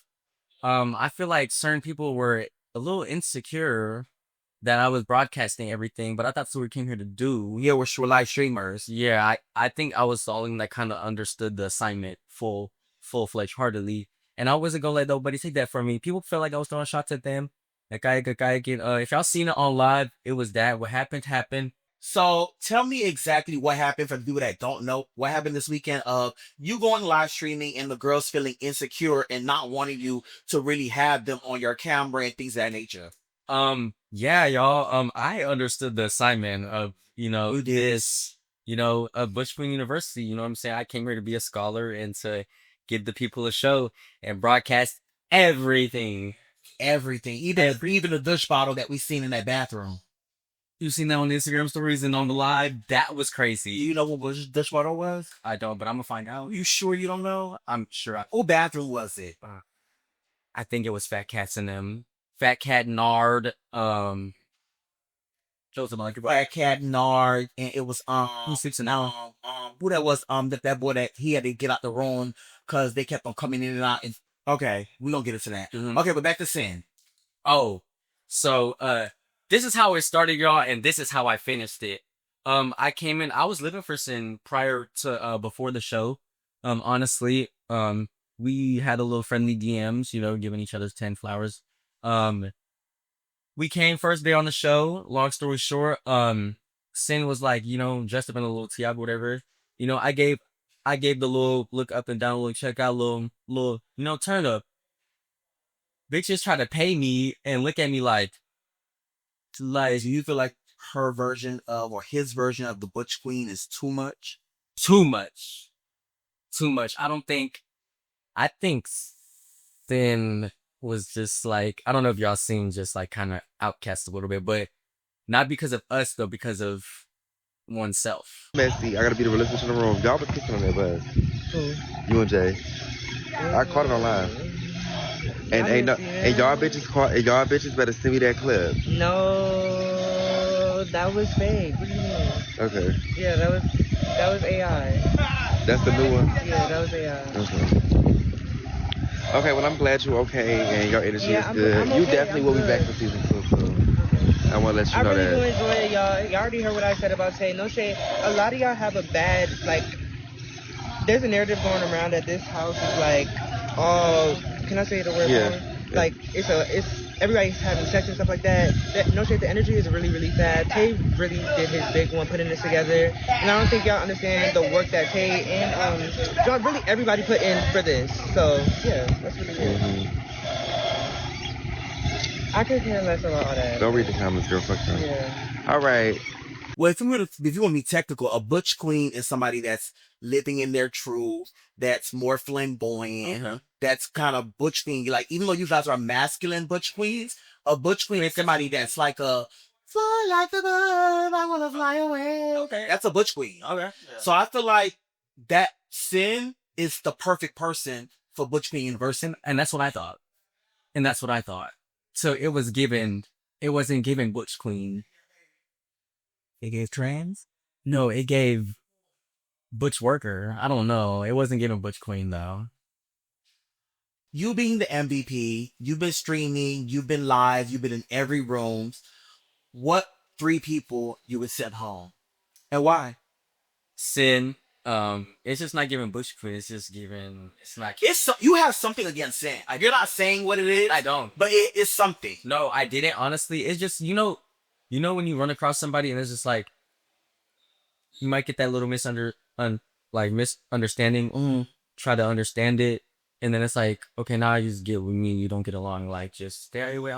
I feel like certain people were a little insecure that I was broadcasting everything, but I thought that's what we came here to do. Yeah, we're live streamers. Yeah, I think I was the only one that kind of understood the assignment full-fledged heartedly. And I wasn't gonna let nobody take that from me. People felt like I was throwing shots at them. Like if y'all seen it on live, it was that. What happened happened. So tell me exactly what happened for the people that don't know. What happened this weekend of you going live streaming and the girls feeling insecure and not wanting you to really have them on your camera and things of that nature. Yeah, y'all. I understood the assignment of, Butch Queen University. You know what I'm saying? I came here to be a scholar and to give the people a show and broadcast everything. Everything. Even the douche bottle that we seen in that bathroom. You seen that on Instagram stories and on the live? That was crazy. You know what douche bottle was? I don't, but I'm gonna find out. You sure you don't know? I'm sure. What bathroom was it? I think it was Fat Cats and them. Fat Cat Nard. Fat Cat Nard, and it was who that was that boy that he had to get out the room because they kept on coming in and out. And okay, we gonna get into that. Mhm. Okay, but back to Sin. Oh, so this is how it started, y'all, and this is how I finished it. I came in. I was living for Sin prior to before the show. Honestly, we had a little friendly DMs, giving each other 10 flowers. We came first day on the show. Long story short, Sin was like, dressed up in a little tiara, whatever. I gave the little look up and down, little check out, little, turn up. Bitches try to pay me and look at me like, Do you feel like her version of or his version of the Butch Queen is too much? Too much. I think Sin was just like, I don't know if y'all seen just like kind of outcast a little bit, but not because of us though, because of oneself. Messy, I gotta be the realist in the room. Y'all was kissing on that bus. You and Jay. I caught it on live. And y'all bitches better send me that clip. No, that was fake. What do you mean? Okay. Yeah, that was AI. That's the new one? Yeah, that was AI. Okay, well I'm glad you're okay and your energy is good. I'm okay, you definitely will be back for season 2, so I want to let you know that. I really do enjoy it, y'all. Y'all already heard what I said about Shay. No shade. A lot of y'all have a bad, there's a narrative going around that this house is like, oh, can I say the word? Yeah. Like, it's everybody's having sex and stuff like that. No shade, the energy is really, really bad. Tay really did his big one putting this together. And I don't think y'all understand the work that Tay and John, really everybody put in for this. So, yeah, that's really good. Mm-hmm. I could care less about all that. Don't read the comments, girl. Fuck them. Yeah. All right. Well, if you want to be technical, a Butch Queen is somebody that's living in their truth, that's more flamboyant, that's kind of Butch Queen. Like, even though you guys are masculine Butch Queens, a Butch Queen is somebody that's like a fly like the bird, I want to fly away. Okay. That's a Butch Queen. Okay. Yeah. So I feel like that Sin is the perfect person for Butch Queen University. And that's what I thought. So it wasn't given Butch Queen. It gave trans? No, it gave Butch Worker. I don't know. It wasn't giving Butch Queen though. You being the MVP, you've been streaming, you've been live, you've been in every room. What 3 people you would send home? And why? Sin. It's just not giving Butch Queen. It's just giving. It's not. You have something against Sin. You're not saying what it is. I don't. But it is something. No, I didn't. Honestly, it's just when you run across somebody and it's just like you might get that little misunderstanding. Try to understand it, and then it's like, okay, now you just get with me. You don't get along. Like, just stay out of your way.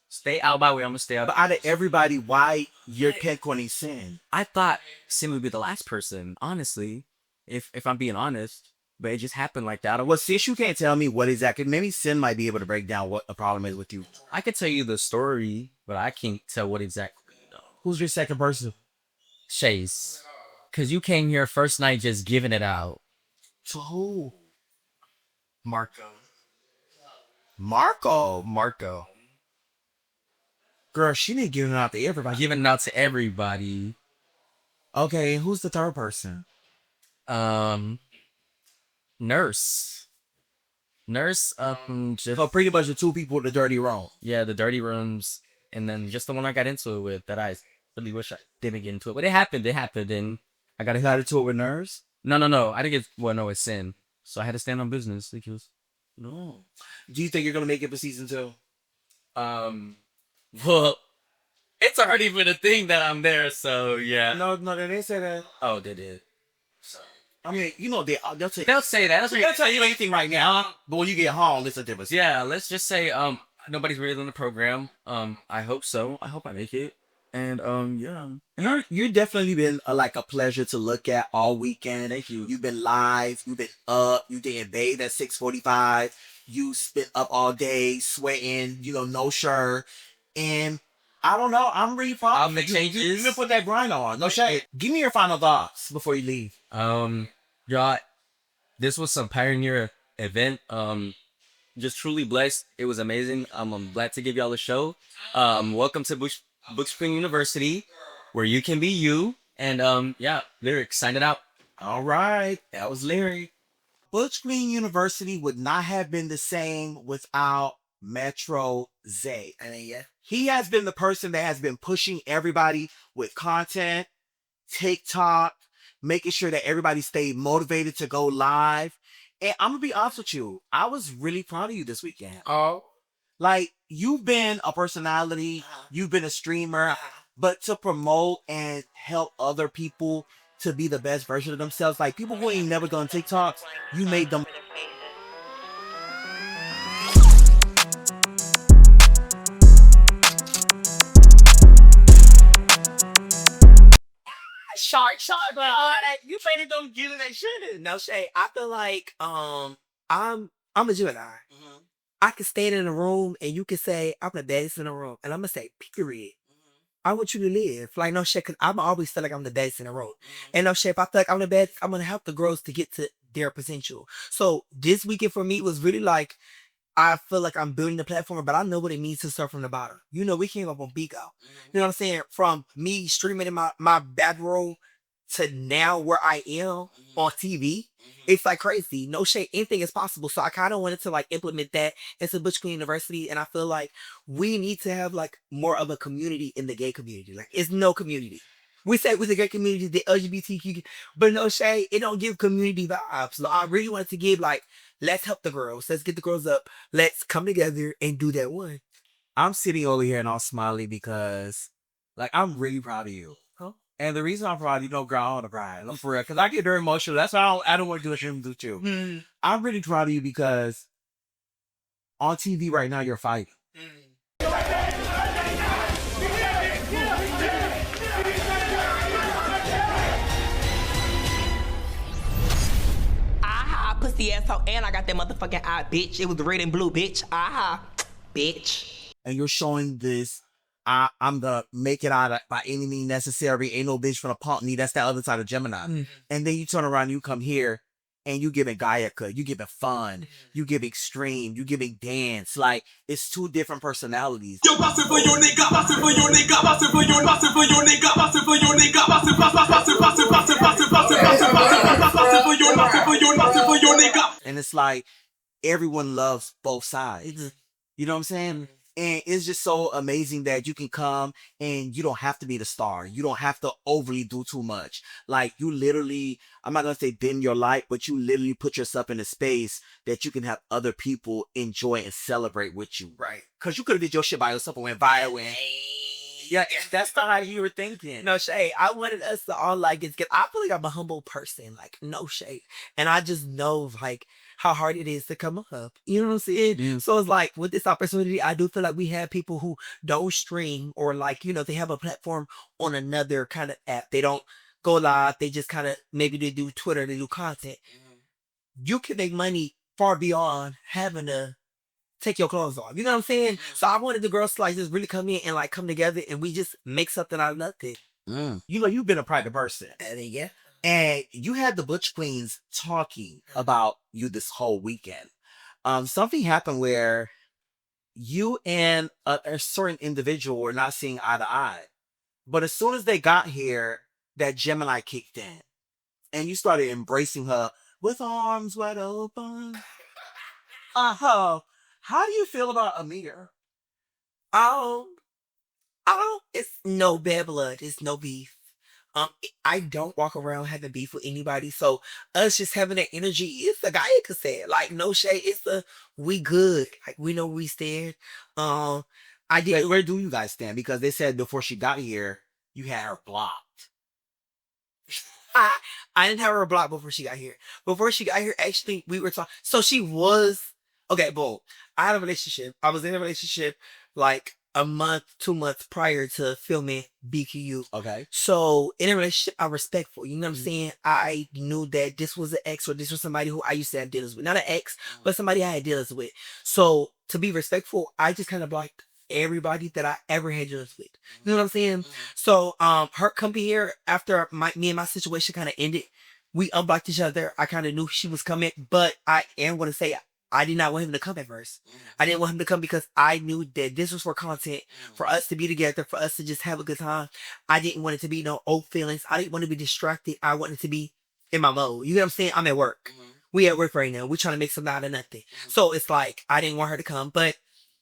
Stay out of my way. I'm gonna stay out. But out of everybody, why you're pinpointing Sin? I thought Sin would be the last person, honestly, if I'm being honest. But it just happened like that. Well, since you can't tell me what exactly, maybe Sin might be able to break down what the problem is with you. I could tell you the story, but I can't tell what exactly. Who's your second person? Chase. Because you came here first night just giving it out. To who? Marco. Girl, she didn't give it out to everybody. Giving it out to everybody. Okay, who's the third person? Nurse. So pretty much the 2 people in the dirty room. Yeah, the dirty rooms. and then just the one I got into it with that I really wish I didn't get into it, but it happened. It happened, and I got into it with nerves? No. I didn't get. Well, no, it's sin. So I had to stand on business because. No. Do you think you're gonna make it for season 2? Well, it's already been a thing that I'm there, so yeah. No, they didn't say that. Oh, they did. I mean, they'll say that. they'll tell you anything right now, but when you get home, it's a difference. Yeah, let's just say nobody's really in the program. I hope so. I hope I make it. And yeah. And you've definitely been like a pleasure to look at all weekend. Thank you. You've been live. You've been up. You didn't bathe at 6:45. You spent up all day sweating. No shirt. And I don't know. I'm really proud. I'll make You changes. can put that grind on. No shade. Give me your final thoughts before you leave. Y'all, this was some pioneer event. Just truly blessed. It was amazing. I'm glad to give y'all a show. Welcome to Butch Queen University, where you can be you. And yeah, Lyric, sign it out. All right. That was Larry. Butch Queen University would not have been the same without Metro Zay. I mean, yeah. He has been the person that has been pushing everybody with content, TikTok, making sure that everybody stayed motivated to go live. And I'm gonna be honest with you, I was really proud of you this weekend. Oh. Like, you've been a personality, you've been a streamer, but to promote and help other people to be the best version of themselves, like people who ain't never done TikToks, you made them. Shark, but you played it, don't give it that shit. No shade. I feel like I'm a Gemini. I can stand in a room and you can say I'm the best in the room, and I'm gonna say period. I want you to live like no shit, cause I'm always feel like I'm the best in the room, and no shit. If I feel like I'm the best, I'm gonna help the girls to get to their potential. So this weekend for me was really like, I feel like I'm building the platform, but I know what it means to start from the bottom. We came up on BQU. You know what I'm saying? From me streaming in my back row to now where I am on TV, it's like crazy. No shade, anything is possible. So I kind of wanted to like implement that into Butch Queen University, and I feel like we need to have like more of a community in the gay community. Like, it's no community. We say with the gay community, the LGBTQ, but no shade, it don't give community vibes. So I really wanted to give like, let's help the girls. Let's get the girls up. Let's come together and do that one. I'm sitting over here and all smiley because, like, I'm really proud of you. Huh? And the reason I'm proud, girl, I want to cry. I'm for real, because I get very emotional. That's why I don't want to do a shit with you. I'm really proud of you because on TV right now, you're fighting. Pussy asshole, and I got that motherfucking eye, bitch. It was red and blue, bitch. Aha, bitch. And you're showing this, I'm the make it out of, by any means necessary. Ain't no bitch from a punk me. That's that other side of Gemini. And then you turn around, you come here, and you giving Gaiaka, you giving fun, you giving extreme, you giving dance. Like, it's two different personalities. Yo, pass it for your nigga, pass it for your nigga, pass it for your, pass it for your nigga, pass it for your nigga, pass it, pass it, pass it, pass it, pass it, pass it, pass it, pass it, pass it for your, pass it for your, pass it for your nigga. And it's like, everyone loves both sides. You know what I'm saying? And it's just so amazing that you can come and you don't have to be the star. You don't have to overly do too much. Like, you literally, I'm not going to say dim your light, but you literally put yourself in a space that you can have other people enjoy and celebrate with you. Right. Because you could have did your shit by yourself and went viral. And yeah, that's not how you were thinking. No shade. I wanted us to all like it. I feel like I'm a humble person. Like, no shade. And I just know like how hard it is to come up. You know what I'm saying? Yeah. So it's like with this opportunity, I do feel like we have people who don't stream or like, they have a platform on another kind of app. They don't go live. They just kind of, maybe they do Twitter, they do content. You can make money far beyond having to take your clothes off. You know what I'm saying? So I wanted the girls to like just really come in and like come together and we just make something out of nothing. You've been a private person. Yeah. And you had the Butch Queens talking about you this whole weekend. Something happened where you and a certain individual were not seeing eye to eye. But as soon as they got here, that Gemini kicked in. And you started embracing her with arms wide open. How do you feel about Amir? It's no bad blood. It's no beef. I don't walk around having beef with anybody. So us just having that energy, it's a guy could say it. Like no shade. It's a we good. Like we know we stand. I did. Where do you guys stand? Because they said before she got here, you had her blocked. I didn't have her blocked before she got here. Before she got here, actually, we were talking. So she was okay. Boom. I had a relationship. I was in a relationship like a month, 2 months prior to filming BQU. Okay. So in a relationship, I'm respectful. You know what I'm saying? I knew that this was an ex or this was somebody who I used to have dealings with. Not an ex, but somebody I had dealings with. So to be respectful, I just kind of blocked everybody that I ever had dealings with. You know what I'm saying? So her coming here after me and my situation kind of ended, we unblocked each other. I kind of knew she was coming, but I am gonna say I did not want him to come at first. I didn't want him to come because I knew that this was for content, for us to be together, for us to just have a good time. I didn't want it to be no old feelings. I didn't want to be distracted. I wanted to be in my mode. You know what I'm saying? I'm at work. We at work right now. We're trying to make something out of nothing. So it's like I didn't want her to come, but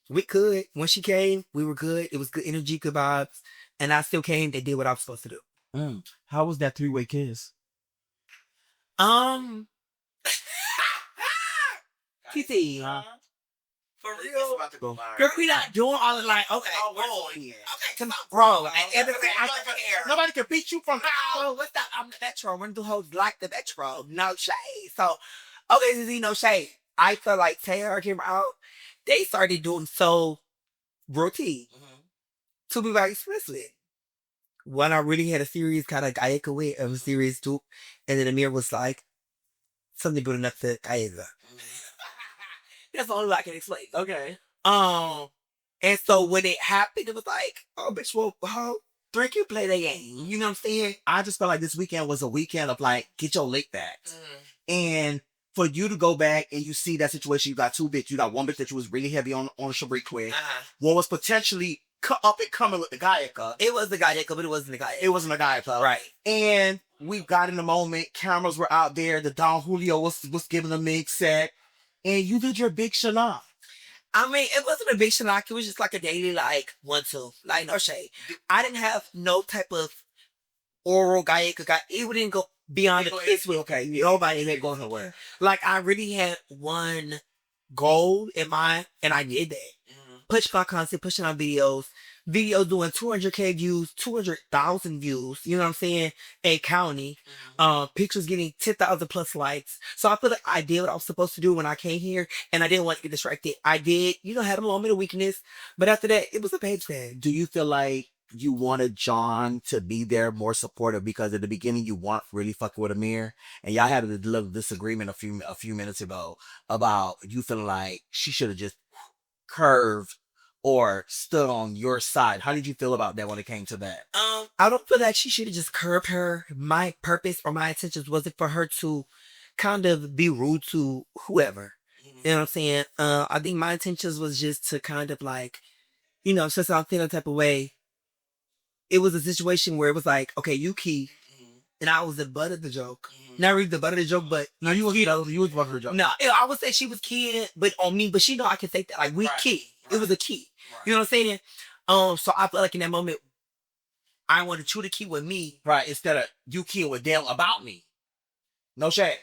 we could. When she came, we were good. It was good energy, good vibes. And I still came. They did what I was supposed to do. How was that 3-way kiss? TT. For real? Girl, we not doing all of like, okay, okay, cause I'm grown. And everything I don't care. Nobody can beat you from Oh, what's that? I'm the metro. One of the hoes like the metro. No shade. So, okay, Zizi, no shade. I feel like Taylor came out. They started doing so routine. To be very explicit. When I really had a serious kind of Gayaka with of a serious too. And then Amir was like, something good enough to Gayaka. That's the only way I can explain. Okay. And so when it happened, it was like, oh, bitch, well, drink you play the game. You know what I'm saying? I just felt like this weekend was a weekend of like, get your lick back. And for you to go back and you see that situation, you got two bitches. You got one bitch that you was really heavy on Shabrikas with. One was potentially up and coming with the Gayaka. It was the Gayaka, but it wasn't the Gayaka. It wasn't the Gayaka. Right. And we got in the moment. Cameras were out there. The Don Julio was giving a mix set. And you did your big shalak. I mean, it wasn't a big shalak. It was just like a daily, like, 1-2. Like, no shade. I didn't have no type of oral Gayaka. It didn't go beyond the kiss with, okay, nobody ain't going nowhere. Like, I really had one goal in mind, and I did that. Push my content, pushing on videos doing 200K views, 200,000 views, you know what I'm saying? A county. Pictures getting 10,000 plus likes. So I feel like I did what I was supposed to do when I came here, and I didn't want to get distracted. I did, had a moment of weakness, but after that, it was a page tag. Do you feel like you wanted John to be there more supportive because at the beginning you weren't really fucking with Amir, and y'all had a little disagreement a few minutes ago about you feeling like she should have just curved or stood on your side? How did you feel about that when it came to that? I don't feel like she should have just curbed her. My purpose or my intentions wasn't for her to kind of be rude to whoever. You know what I'm saying? I think my intentions was just to kind of like, since I'm feeling a type of way, it was a situation where it was like, okay, you key, and I was the butt of the joke. Not really the butt of the joke, but no, you was key though. You was the butt of the joke. No, I would say she was keying, but on me. But she know I can take that. Like we key. Right. It was a key. Right. You know what I'm saying? So I felt like in that moment, I wanted you to key with me, right? Instead of you keying with them about me. No shade.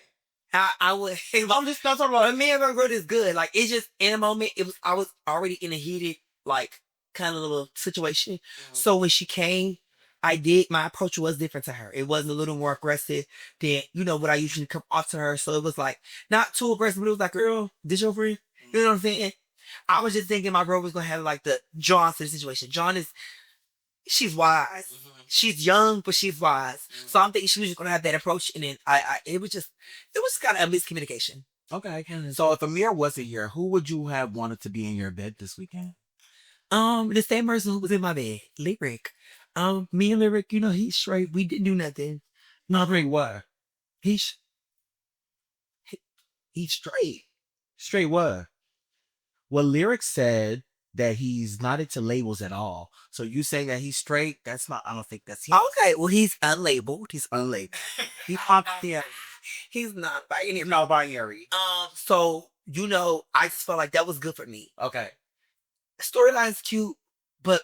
I would. I'm just not talking about me and my girl is good. Like it's just in a moment. I was already in a heated like kind of little situation. So when she came, my approach was different to her. It wasn't a little more aggressive than, what I usually come off to her. So it was like, not too aggressive, but it was like, girl, this your friend? You know what I'm saying? I was just thinking my girl was going to have like the John to the situation. She's wise. She's young, but she's wise. So I'm thinking she was just going to have that approach. And then it was kind of a miscommunication. Okay. So if Amir wasn't here, who would you have wanted to be in your bed this weekend? The same person who was in my bed, Lyric. Me and Lyric, he's straight. We didn't do nothing. Not really what? He's straight. Straight what? Well, Lyric said that he's not into labels at all. So you saying that he's straight? I don't think that's him. Okay, well, he's unlabeled. He's He's not binary. Not binary. So, I just felt like that was good for me. Okay. Storyline's cute, but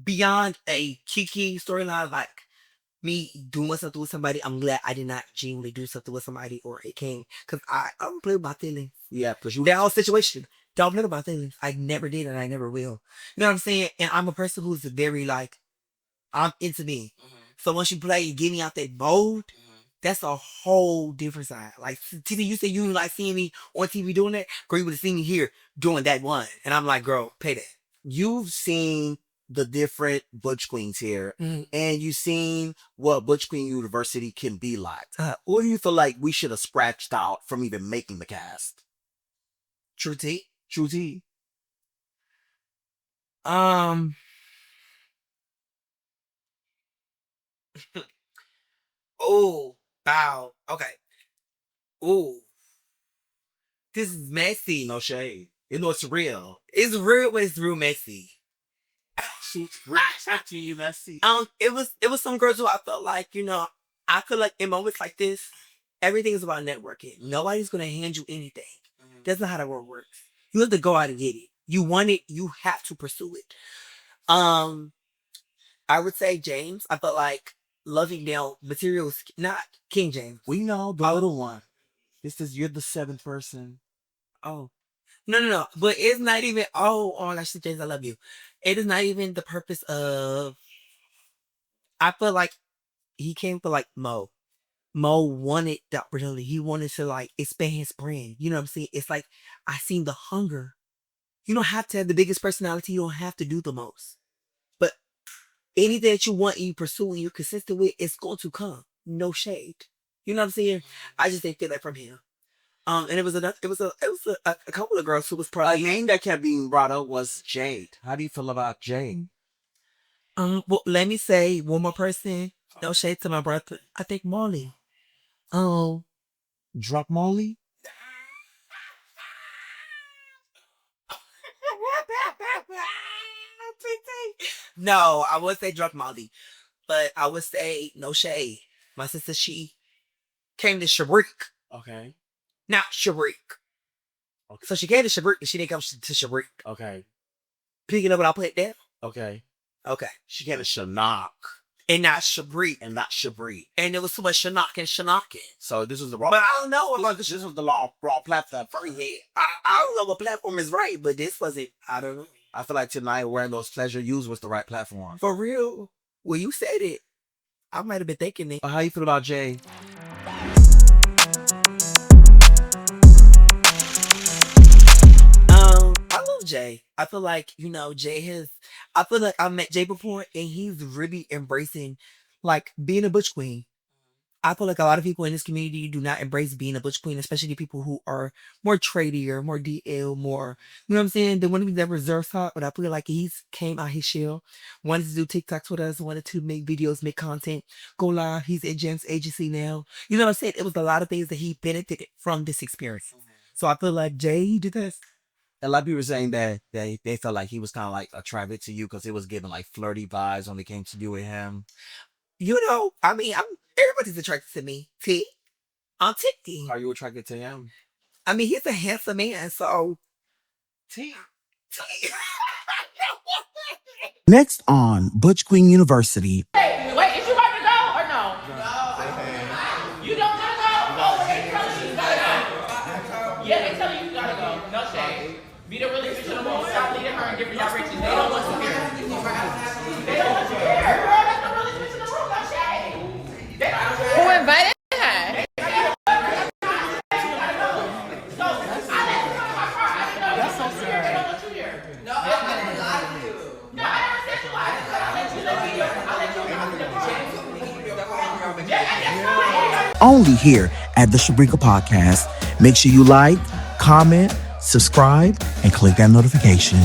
beyond a Kiki storyline, like me doing something with somebody, I'm glad I did not genuinely do something with somebody or it came. Because I don't play with my feelings. Yeah, because you That whole situation. Don't play with my feelings. I never did and I never will. You know what I'm saying? And I'm a person who's very like, I'm into me. So once you play and get me out that mode, that's a whole different side. Like Titi, you said you didn't like seeing me on TV doing that. Girl, you would have seen me here doing that one. And I'm like, girl, pay that. you've seen the different Butch Queens here, and you've seen what Butch Queen University can be like. What do you feel like we should have scratched out from even making the cast? True T. True T. Oh, wow. Okay. Oh. This is messy. No shade. You know it's real. It's real, but it's real messy. Messy. It was some girls who I felt like, you know, I feel like in moments like this, everything is about networking. Nobody's gonna hand you anything. That's not how the world works. You have to go out and get it. You want it, you have to pursue it. I would say James. I felt like loving down materials, not King James. We know the little one. You're the seventh person. Oh. No. But it's not even, oh my gosh, James, I love you. It is not even the purpose of, I feel like he came for like Mo. Mo wanted the opportunity. He wanted to like expand his brand. You know what I'm saying? It's like, I seen the hunger. You don't have to have the biggest personality. You don't have to do the most. But anything that you want and you pursue and you're consistent with, it's going to come. No shade. You know what I'm saying? I just didn't feel that from him. And it was a couple of girls who was probably a name that kept being brought up was Jade. How do you feel about Jade? Well, let me say one more person. No shade to my brother. I think Molly. Drop Molly? No, I would say drop Molly. But I would say no shade. My sister, she came to Shabrik. Okay. Not Shabrik. Okay. So she came to Shabrik and she didn't come to Shabrik. Okay. Pick it up and I'll put it down. Okay. Okay. She came to Shanak. And not Shabrik. And not Shabrik. And there was so much Shanak and Shanakin. So this was the wrong. But I don't know. Like this was the wrong platform for you. I don't know what platform is right, but this wasn't. I don't know. I feel like tonight wearing those pleasure use was the right platform. For real. Well, you said it. I might have been thinking it. How you feel about Jay? I love Jay. I feel like, you know, I feel like I met Jay before and he's really embracing like being a Butch Queen. I feel like a lot of people in this community do not embrace being a Butch Queen, especially people who are more tradier, more DL, more, you know what I'm saying? They want to be that reserved talk, but I feel like he's came out his shell, wanted to do TikToks with us, wanted to make videos, make content, go live. He's at Jen's agency now. You know what I'm saying? It was a lot of things that he benefited from this experience. So I feel like Jay, he did this. A lot of people were saying that they felt like he was kind of like attracted to you because it was giving like flirty vibes when it came to you with him. You know, I mean, everybody's attracted to me. T. I'm Titty. Are you attracted to him? I mean, he's a handsome man, so. T. Next on Butch Queen University. Hey, wait, is you about to go or no? No. You don't want to go? Oh, they telling you you gotta go. Yeah, they telling you you gotta go. No shade. Be the really bitch in the room. Stop leading her and giving y'all riches. They don't want to hear. They don't want to hear, girl. That's the really bitch in the room. No shade. They don't want to hear. Who invited her? That's so sad. They don't want you here. No, I didn't lie to you. No, I never said you lied. I'll let you know. I'll let you know. Only here at the Shabrika Podcast. Make sure you like, comment, subscribe, and click that notification.